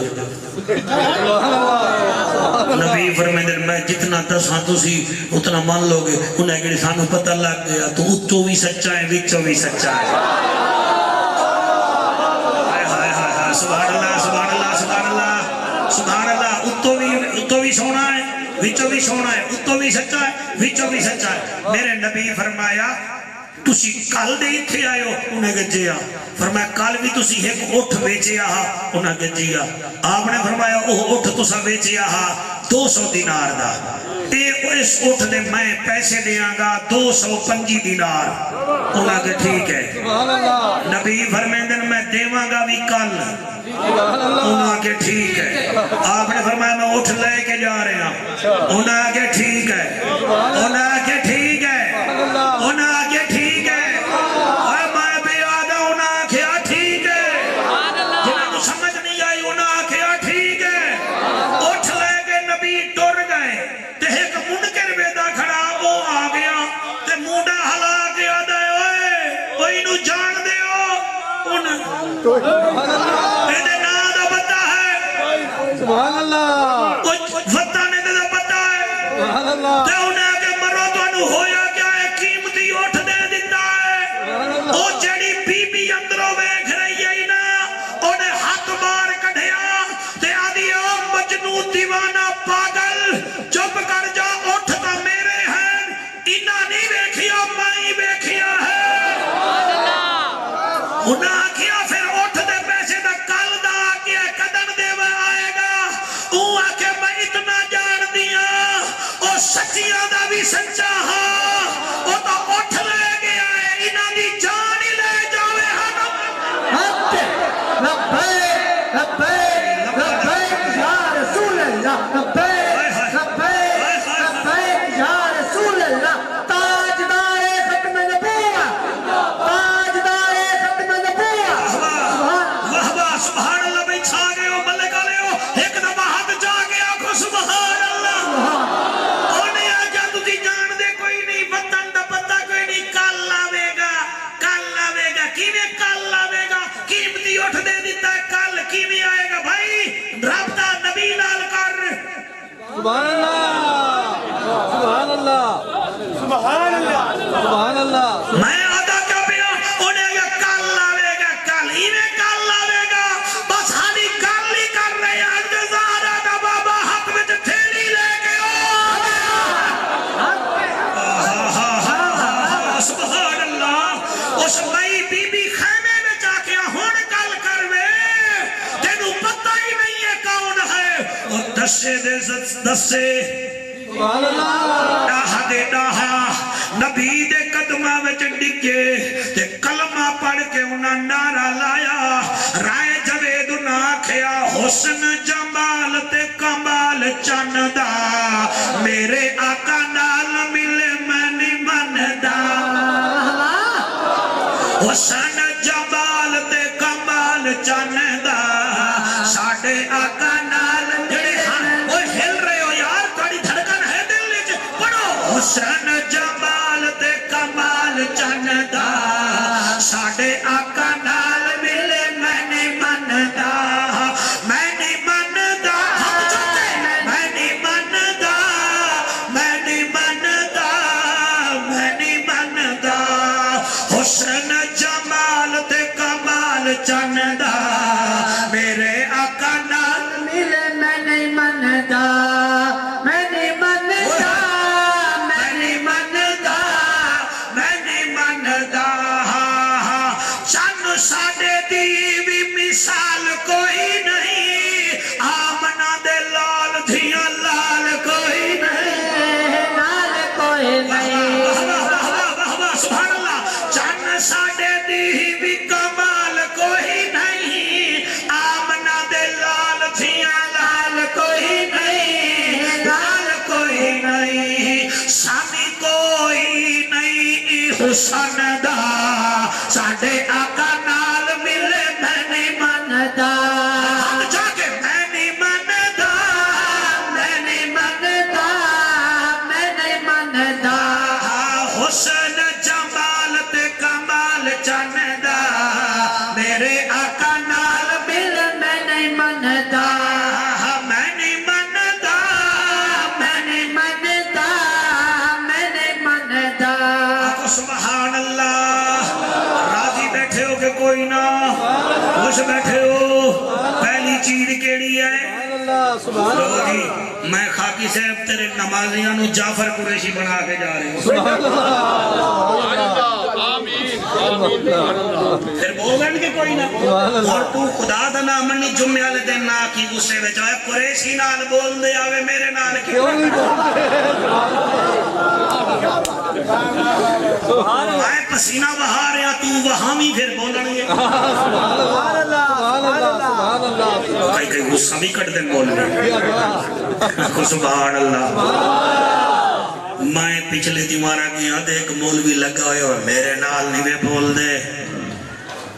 نبی فرمیندن میں جتنا 10 ہاں تسی اتنا مان لو گے انہوں نے کہا سانو پتہ لگ گیا تو اتو بھی سچا ہے وچو بھی سچا ہے سبحان اللہ سبحان اللہ سبحان اللہ سبحان اللہ اتو بھی سونا ہے وچو بھی سونا ہے اتو بھی سچا ہے وچو بھی سچا ہے میرے نبی فرمایا تسی کل دے تھے آئے ہو انہیں کہا جیا فرمایا کل بھی تسی ایک اٹھ بیچے آہا انہیں کہا جیا آپ نے فرمایا اٹھ تسا بیچے آہا 200 دینار دا تے اس اٹھ دے میں پیسے دیاں گا 225 دینار انہیں کہا ٹھیک ہے نبی فرمیندن میں دیواں گا بھی کل انہیں کہا ٹھیک ہے آپ نے فرمایا میں اٹھ لے کے جا رہے ہیں انہیں کہا ٹھیک ہے انہیں کہا ٹھیک ہے انہیں کہا ٹھیک ہے اور میں بھی آدھا انہیں کہا ٹھیک ہے جنہیں کو سمجھ نہیں آئی انہیں کہا ٹھیک ہے اٹھ لے کے نبی ٹر گئے تے ایک منکر بیدا کھڑا وہ آ گیا تے موڈا ہلا کے آدھا اوئے نو جان دے ہو انہیں میرے نام دا پتہ ہے سبحان اللہ وطہ نے دا پتہ ہے سبحان اللہ تے انہیں کہ مرو تو انہوں ہویا کیا ہے قیمتی اٹھ دے دیتا ہے او جڑی بی بی اندروں بیکھ رہی ہے نا انہیں ہاتھ مار کڑھیا تے آدھی او مجنو دیوانہ پاگل چپ کر جا اٹھ تا میرے ہیں انہاں نہیں بیکھیا میں ہی بیکھیا ہے انہاں کیا پھر اٹھ دے پیسے دا کل دا کیا قدر دے وہ آئے گا اوہ آکے میں اتنا جان دیا او سچیاں دا بھی سچا ہاں او تو اٹھ لے گیا ہے انہاں دی جان ہی لے جاوے لبیک لبیک لبیک یا رسول اللہ لبیک لبیک لبیک یا رسول اللہ تاجدار ختم نبوت تاجدار ختم نبوت واہ واہ سبحان اللہ بھئی چھا گئے ہو ملک آلے ہو ایک دفعہ ہاتھ جا گیا کو سبحان اللہ انہیں آجا تجھے جان دے کوئی نہیں وطن دا پتہ کوئی نہیں کل لاوے گا کیویں کل لاوے گا قیمتی اٹھ دے دیتا ہے کل کیویں آئے گا بھائی رابطہ نبی نال کر سبحان اللہ سبحان اللہ سبحان اللہ سبحان اللہ میں آدھا کیا پیا انہیں آگا کل لاوے گا کل ایویں کل لاوے گا بس ہانی کل ہی کر رہے ہیں انتظارہ دا بابا حق میں تھیلی لے کے سبحان اللہ اس بھائی بی بی خیمے میں جا کے ہون کل کر وے تینوں پتہ ہی نہیں ہے کون ہے اور دسے دے دسے سبحان اللہ ڈاہا دے ڈاہا نبی دے قدمہ وچ ڈگے تے کلمہ پڑھ کے انہاں نعرہ لایا رائے جوید نہ کھیا حسن جمال تے کمال چندا میرے آقا نال ملے میں نہیں مندا حسن جمال تے کمال چندا ساڈے آقا نال جڑے ہن اوے ہل رہے ہو یار تہاڈی دھڑکن ہے دل وچ پڑھو حسن جمال تے کمال چندا ساڈے آقا نال ملے میں نہیں مندا میں نہیں مندا میں نہیں مندا میں نہیں مندا میں نہیں مندا حسن جمال تے کمال چندا میرے آقا نال ملے میں نہیں مندا میں نہیں مندا میں نہیں مندا میں نہیں مندا چن ساڈے دی بھی مثال کوئی نہیں آمنہ دے لال دھیاں لال کوئی نہیں لال کوئی نہیں سبحان اللہ چن ساڈے دی بھی کمال کوئی نہیں آمنہ دے لال دھیاں لال کوئی نہیں لال کوئی نہیں سامی کوئی نہیں حسن دا ساڈے آقا نال ملے میں نہیں مندا جا کے میں نہیں مندا میں نہیں مندا میں نہیں مندا حسن جمال تے کمال چندا میرے آقا نال ملے میں نہیں مندا میں نہیں مندا میں نہیں مندا میں نہیں مندا سبحان اللہ راضی بیٹھے ہو کہ کوئی نہ خوش بیٹھے ہو پہلی چیز کیڑی ہے سبحان اللہ جی میں خاکی صاحب تیرے نمازیاں نو جعفر قریشی بنا کے جا رہے ہوں سبحان اللہ پھر بولن کے کوئی نہ اور تو خدا دا نام منی جمعے والے دن نہ کی غصے وچ آئے قریشی نال بول دے آوے میرے نال کیوں میں پسینہ بہا رہا تو وہاں بھی پھر بولن گے کئی کئی غصہ بھی کٹ دن بول رہے سبحان اللہ میں پچھلے دیوارہ کی یہاں دے ایک مولوی لگا ہوئے اور میرے نال نہیں میں بول دے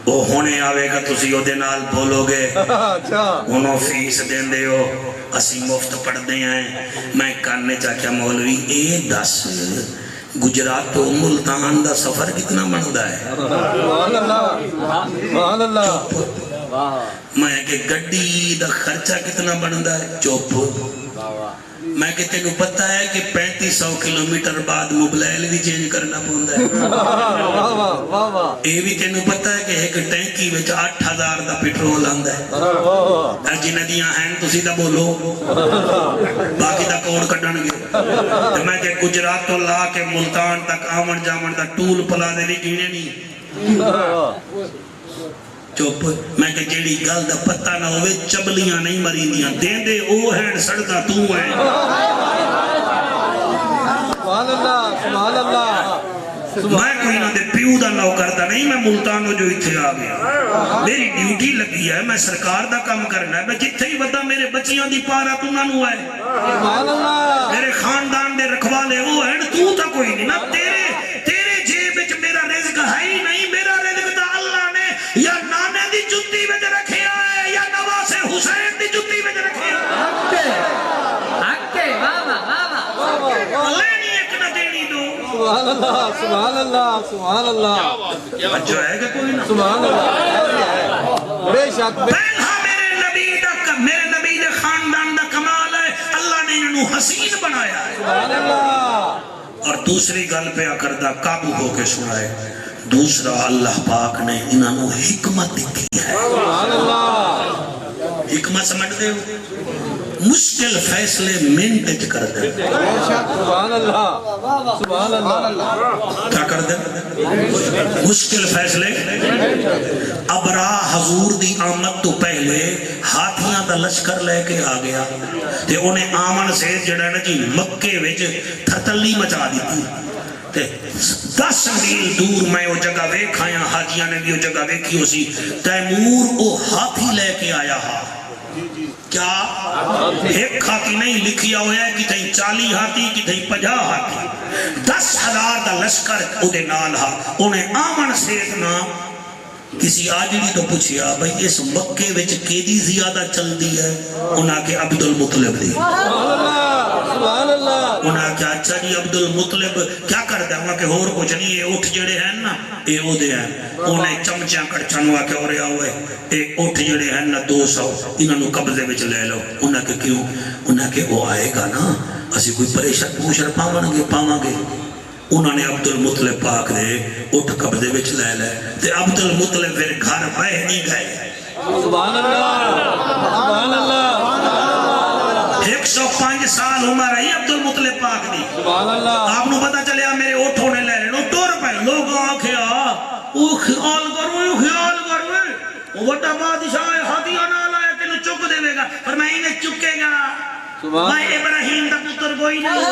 وہ ہونے آوے گا تسی او دے نال بولو گے انہوں فیس دین دے ہو اسی مفت پڑھ دے ہیں میں کرنے چاہتا مولوی اے دس گجرات تو ملتان دا سفر کتنا بندا ہے سبحان اللہ میں کہ گڈی دا خرچہ کتنا بندا ہے چوپ میں کہ تینوں پتہ ہے کہ 3500 کلومیٹر بعد موبائل بھی چینج کرنا پوندا ہے اے بھی تینوں پتہ ہے کہ ایک ٹینکی وچ 8000 دا پیٹرول آندا ہے جنہاں دیاں ہیں تسی دا بولو باقی دا کوڑ کڈن گے تے میں کہ گجرات تو لا کے ملتان تک آمن جامن دا ٹول پلا دے نہیں گینے نہیں چوپ میں کہ جیڑی گل دا پتہ نہ ہوئے چبلیاں نہیں مریندیاں دیں دے او ہیں سڑکا تو ہیں سبحان اللہ سبحان اللہ میں کوئی نہ دے پیو دا نو کرتا نہیں میں ملتانو جو اتھے آ گیا میری ڈیوٹی لگی ہے میں سرکار دا کام کرنا ہے میں جتھے ہی بتا میرے بچیاں دی پارا تو نہ نو ہے سبحان اللہ میرے خاندان دے رکھوالے وہ ہیں تو تا کوئی نہیں نہ تیرے جیب وچ میرا رزق ہے ہی نہیں میرا رزق تا اللہ نے یا نانے دی جتی وچ رکھیا ہے یا نواز حسین دی جتی وچ رکھیا ہکے بابا بابا لینی ایک نہ دینی دو سبحان اللہ سبحان اللہ سبحان اللہ جو ہے کہ کوئی نہ سبحان اللہ بے شک پہلا میرے نبی دے خاندان دا کمال ہے اللہ نے انہوں حسین بنایا ہے سبحان اللہ اور دوسری گل پہ کردہ قابو ہو کے سنائے دوسرا اللہ پاک نے انہوں حکمت دی ہے سبحان اللہ حکمت سمجھ دے ہو مشکل فیصلے منٹ کر دے سبحان اللہ سبحان اللہ کیا کر دے مشکل فیصلے ابرا حضور دی آمد تو پہلے ہاتھیاں دا لشکر لے کے آ گیا تے انہیں آمن سے جڑا نا جی مکے وچ تھتلی مچا دی تھی 10 میل دور میں وہ جگہ ویکھایا حاجیاں نے بھی وہ جگہ ویکھی ہو سی تیمور وہ ہاتھی لے کے آیا ہا کیا ایک ہاتھی نہیں لکھیا ہویا ہے کہ تھیں 40 ہاتھی کہ تھیں 50 ہاتھی 10,000 دا لشکر او دے نال ہا انہیں آمن سیدنا کسی آجڑی تو پوچھیا بھئی اس مکے وچ کیدی زیادہ چل دی ہے انہاں کے عبد المطلب دی سبحان اللہ انہاں کیا اچھا جی عبد المطلب کیا کرتا ہے کہ اور کچھ نہیں یہ اٹھ جڑے ہیں نا یہ او دے ہیں انہیں چمچیاں کڑچن ہوا کہ اور ہوئے یہ اٹھ جڑے ہیں نا 200 انہوں قبضے وچ لے لو انہاں کہ کیوں انہاں کہ وہ آئے گا نا اسی کوئی پریشان پوچھر پاواں گے انہوں نے عبد المطلب پاک دے اٹھ قبضے وچ لے لے تے عبد المطلب پھر گھر بہ نہیں گئے سبحان اللہ سبحان اللہ 105 سال عمر ہے عبد المطلب پاک دی سبحان اللہ آپ نو پتا چلیا میرے اٹھ ہونے لے رہے ٹور پہ لوگ آکھیا او خیال کرو وہ بڑا بادشاہ ہاتھیاں نال آیا تینوں چک دے گا پر میں انہیں چکے گا میں ابراہیم دا پتر کوئی نہیں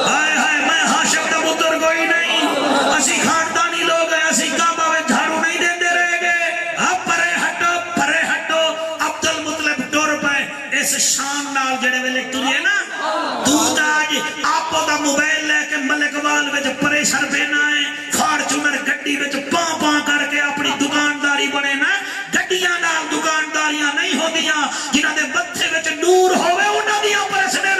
ہائے ہائے میں ہاشم دا پتر کوئی نہیں اسی خاندانی لوگ ہیں اسی کعبہ میں جھاڑو نہیں دیندے رہے گے اب پرے ہٹو عبد المطلب ٹور پہ اس شان نال جڑے ویلے ٹرے نا تو تاج آپ دا موبائل لے کے ملک وال وچ پریشر پینا ہے فارچونر گڈی وچ پاں کر کے اپنی دکانداری بنے نا گڈیاں نال دکانداریاں نہیں ہوندیاں جنہاں دے متھے وچ نور ہوے انہاں دیاں پرسنل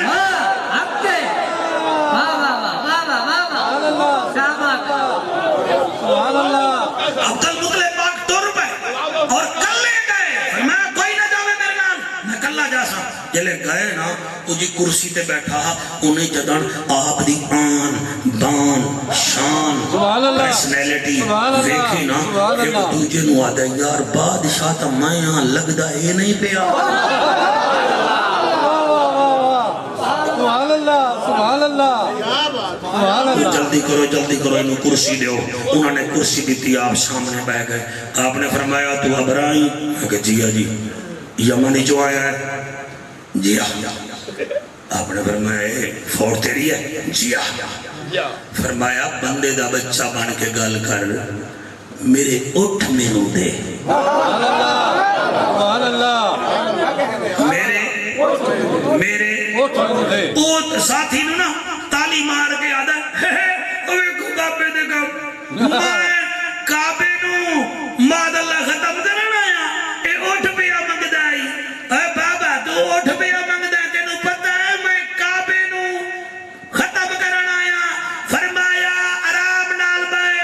عبد المطلب پاک ٹر پہ اور کلے گئے میں کوئی نہ جاوے میرے نال میں کلا جا سا جلے گئے نا وہ جی کرسی تے بیٹھا انہیں جدن آپ دی آن بان شان پرسنیلٹی دیکھی نا ایک دوجے نو آدھا یار بادشاہ تا میں یہاں لگدا یہ نہیں پیا سبحان اللہ سبحان اللہ جلدی کرو انہوں کرسی دیو انہوں نے کرسی دیتی آپ سامنے بہ گئے آپ نے فرمایا تو ابراہیم میں کہا جی جی یمنی جو آیا ہے جی آپ نے فرمایا فور تیری ہے جی فرمایا بندے دا بچہ بن کے گل کر میرے اٹھ میں رو دے سبحان اللہ میرے اوت ساتھی نو نا تالی مار کے آدھا اوے کو کعبے دے کعبے میں کعبے نو ماد اللہ ختم کرنا آیا اے اٹھ پیا منگدائی اے بابا تو اٹھ پیا منگدائی تینو پتہ ہے میں کعبے نو ختم کرنا آیا فرمایا آرام نال بائے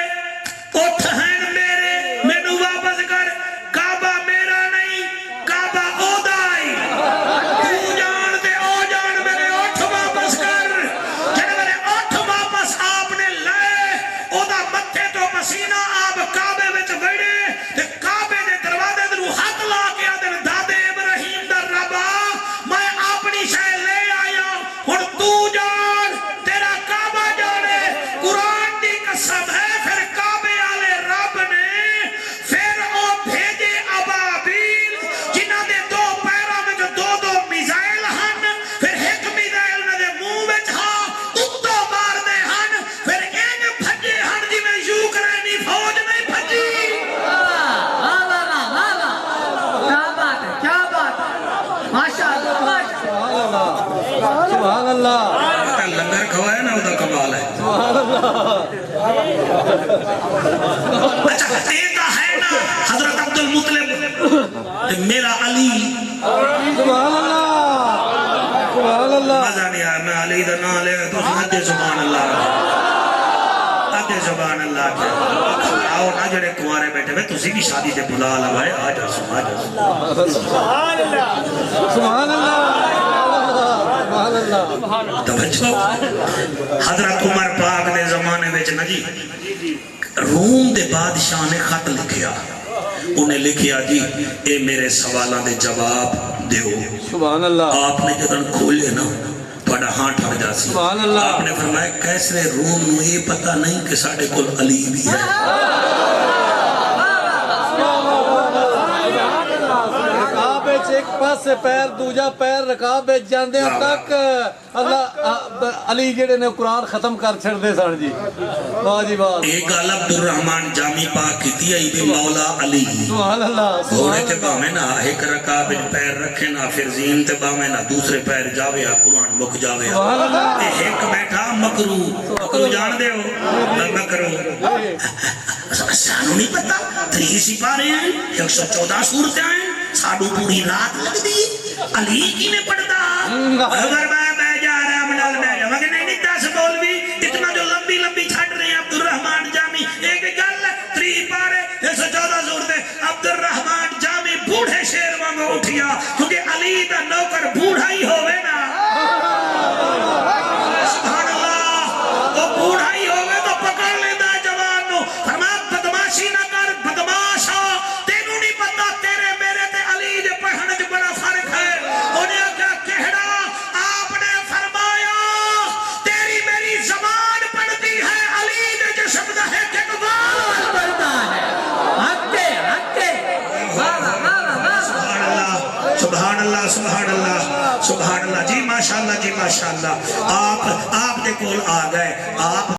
اٹھ ہیں میرے مینو واپس کر کعبہ میرا نہیں کعبہ او دائی تو جان دے او جان میرے اٹھ واپس کر جنہیں میرے اٹھ واپس آپ نے لائے او دا متھے تو پسینہ آپ کعبے وچ وڑے تے کعبے دے دروازے درو ہاتھ لا کے آدھر دادے ابراہیم در ربا میں اپنی شے لے آیا اور تو جان تیرا کعبہ جانے قرآن دی قسم ہے پھر کعبے آلے رب نے پھر او بھیجے ابابیل جنہ دے دو پیرہ میں جو دو میزائل ہن پھر ایک میزائل نے دے منہ وچ ہاں اتو مار دے ہن پھر ایک بھجے ہن جی میں یوں کرینی فوج نہیں بھجی سبحان اللہ لنگر کھوایا نا وہ کمال ہے اچھا دیتا ہے نا حضرت عبد المطلب میرا علی سبحان اللہ سبحان اللہ مزہ نہیں آیا میں علی دا نام لے گا تو حد سبحان اللہ حد سبحان اللہ کیا آؤ نا جڑے کنوارے بیٹھے ہوئے تسی بھی شادی سے بلا لگائے آ جا سبحان اللہ سبحان اللہ توجہ حضرت عمر پاک نے زمانے میں نا جی روم دے بادشاہ نے خط لکھیا انہیں لکھیا جی اے میرے سوالہ دے جواب دیو سبحان اللہ آپ نے جدن کھولے نا بڑا ہاں ٹھڑ جا سی سبحان اللہ آپ نے فرمایا کیسے روم نو یہ پتہ نہیں کہ ساڑھے کل علی بھی ہے ایک پاس سے پیر دوجا پیر رکاب بیچ جاندے ہیں تک اللہ علی جڑے نے قرآن ختم کر چھڑ دے سن جی واہ جی واہ ایک گل عبدالرحمن جامی پاک کیتی ہے بھی مولا علی سبحان اللہ گھوڑے تے باویں نا ایک رکاب پیر رکھے نا پھر زین تے باویں نا دوسرے پیر جاوے قرآن مک جاوے ایک بیٹھا مکرو جان دے ہو مکرو سانو نہیں پتا 30 سپارے ہیں 114 صورتیں ہیں ساڑھو پوری رات لگ دی علی کی نے پڑھتا اگر میں جا رہا منال میں جا عبد الرحمان جامی بوڑھے شیر وانگو اٹھیا کیونکہ علی دا نوکر بوڑھا ہی ہوئے نا سبحان اللہ وہ بوڑھا ہی ہوئے تو پکڑ لیندہ جوان نو فرمایا بدماشی نہ کر بدماشا تینوں نہیں پتا تیرے میرے تے علی دے پڑھنے جو بڑا فرق ہے انہیں کیا کہنا آپ نے فرمایا تیری میری زبان پڑھتی ہے علی دے جسم دا ہے کتبان پڑھتا ہے ہکے ہکے سبحان اللہ سبحان اللہ سبحان اللہ جی ماشاءاللہ آپ دے کول آ گئے آپ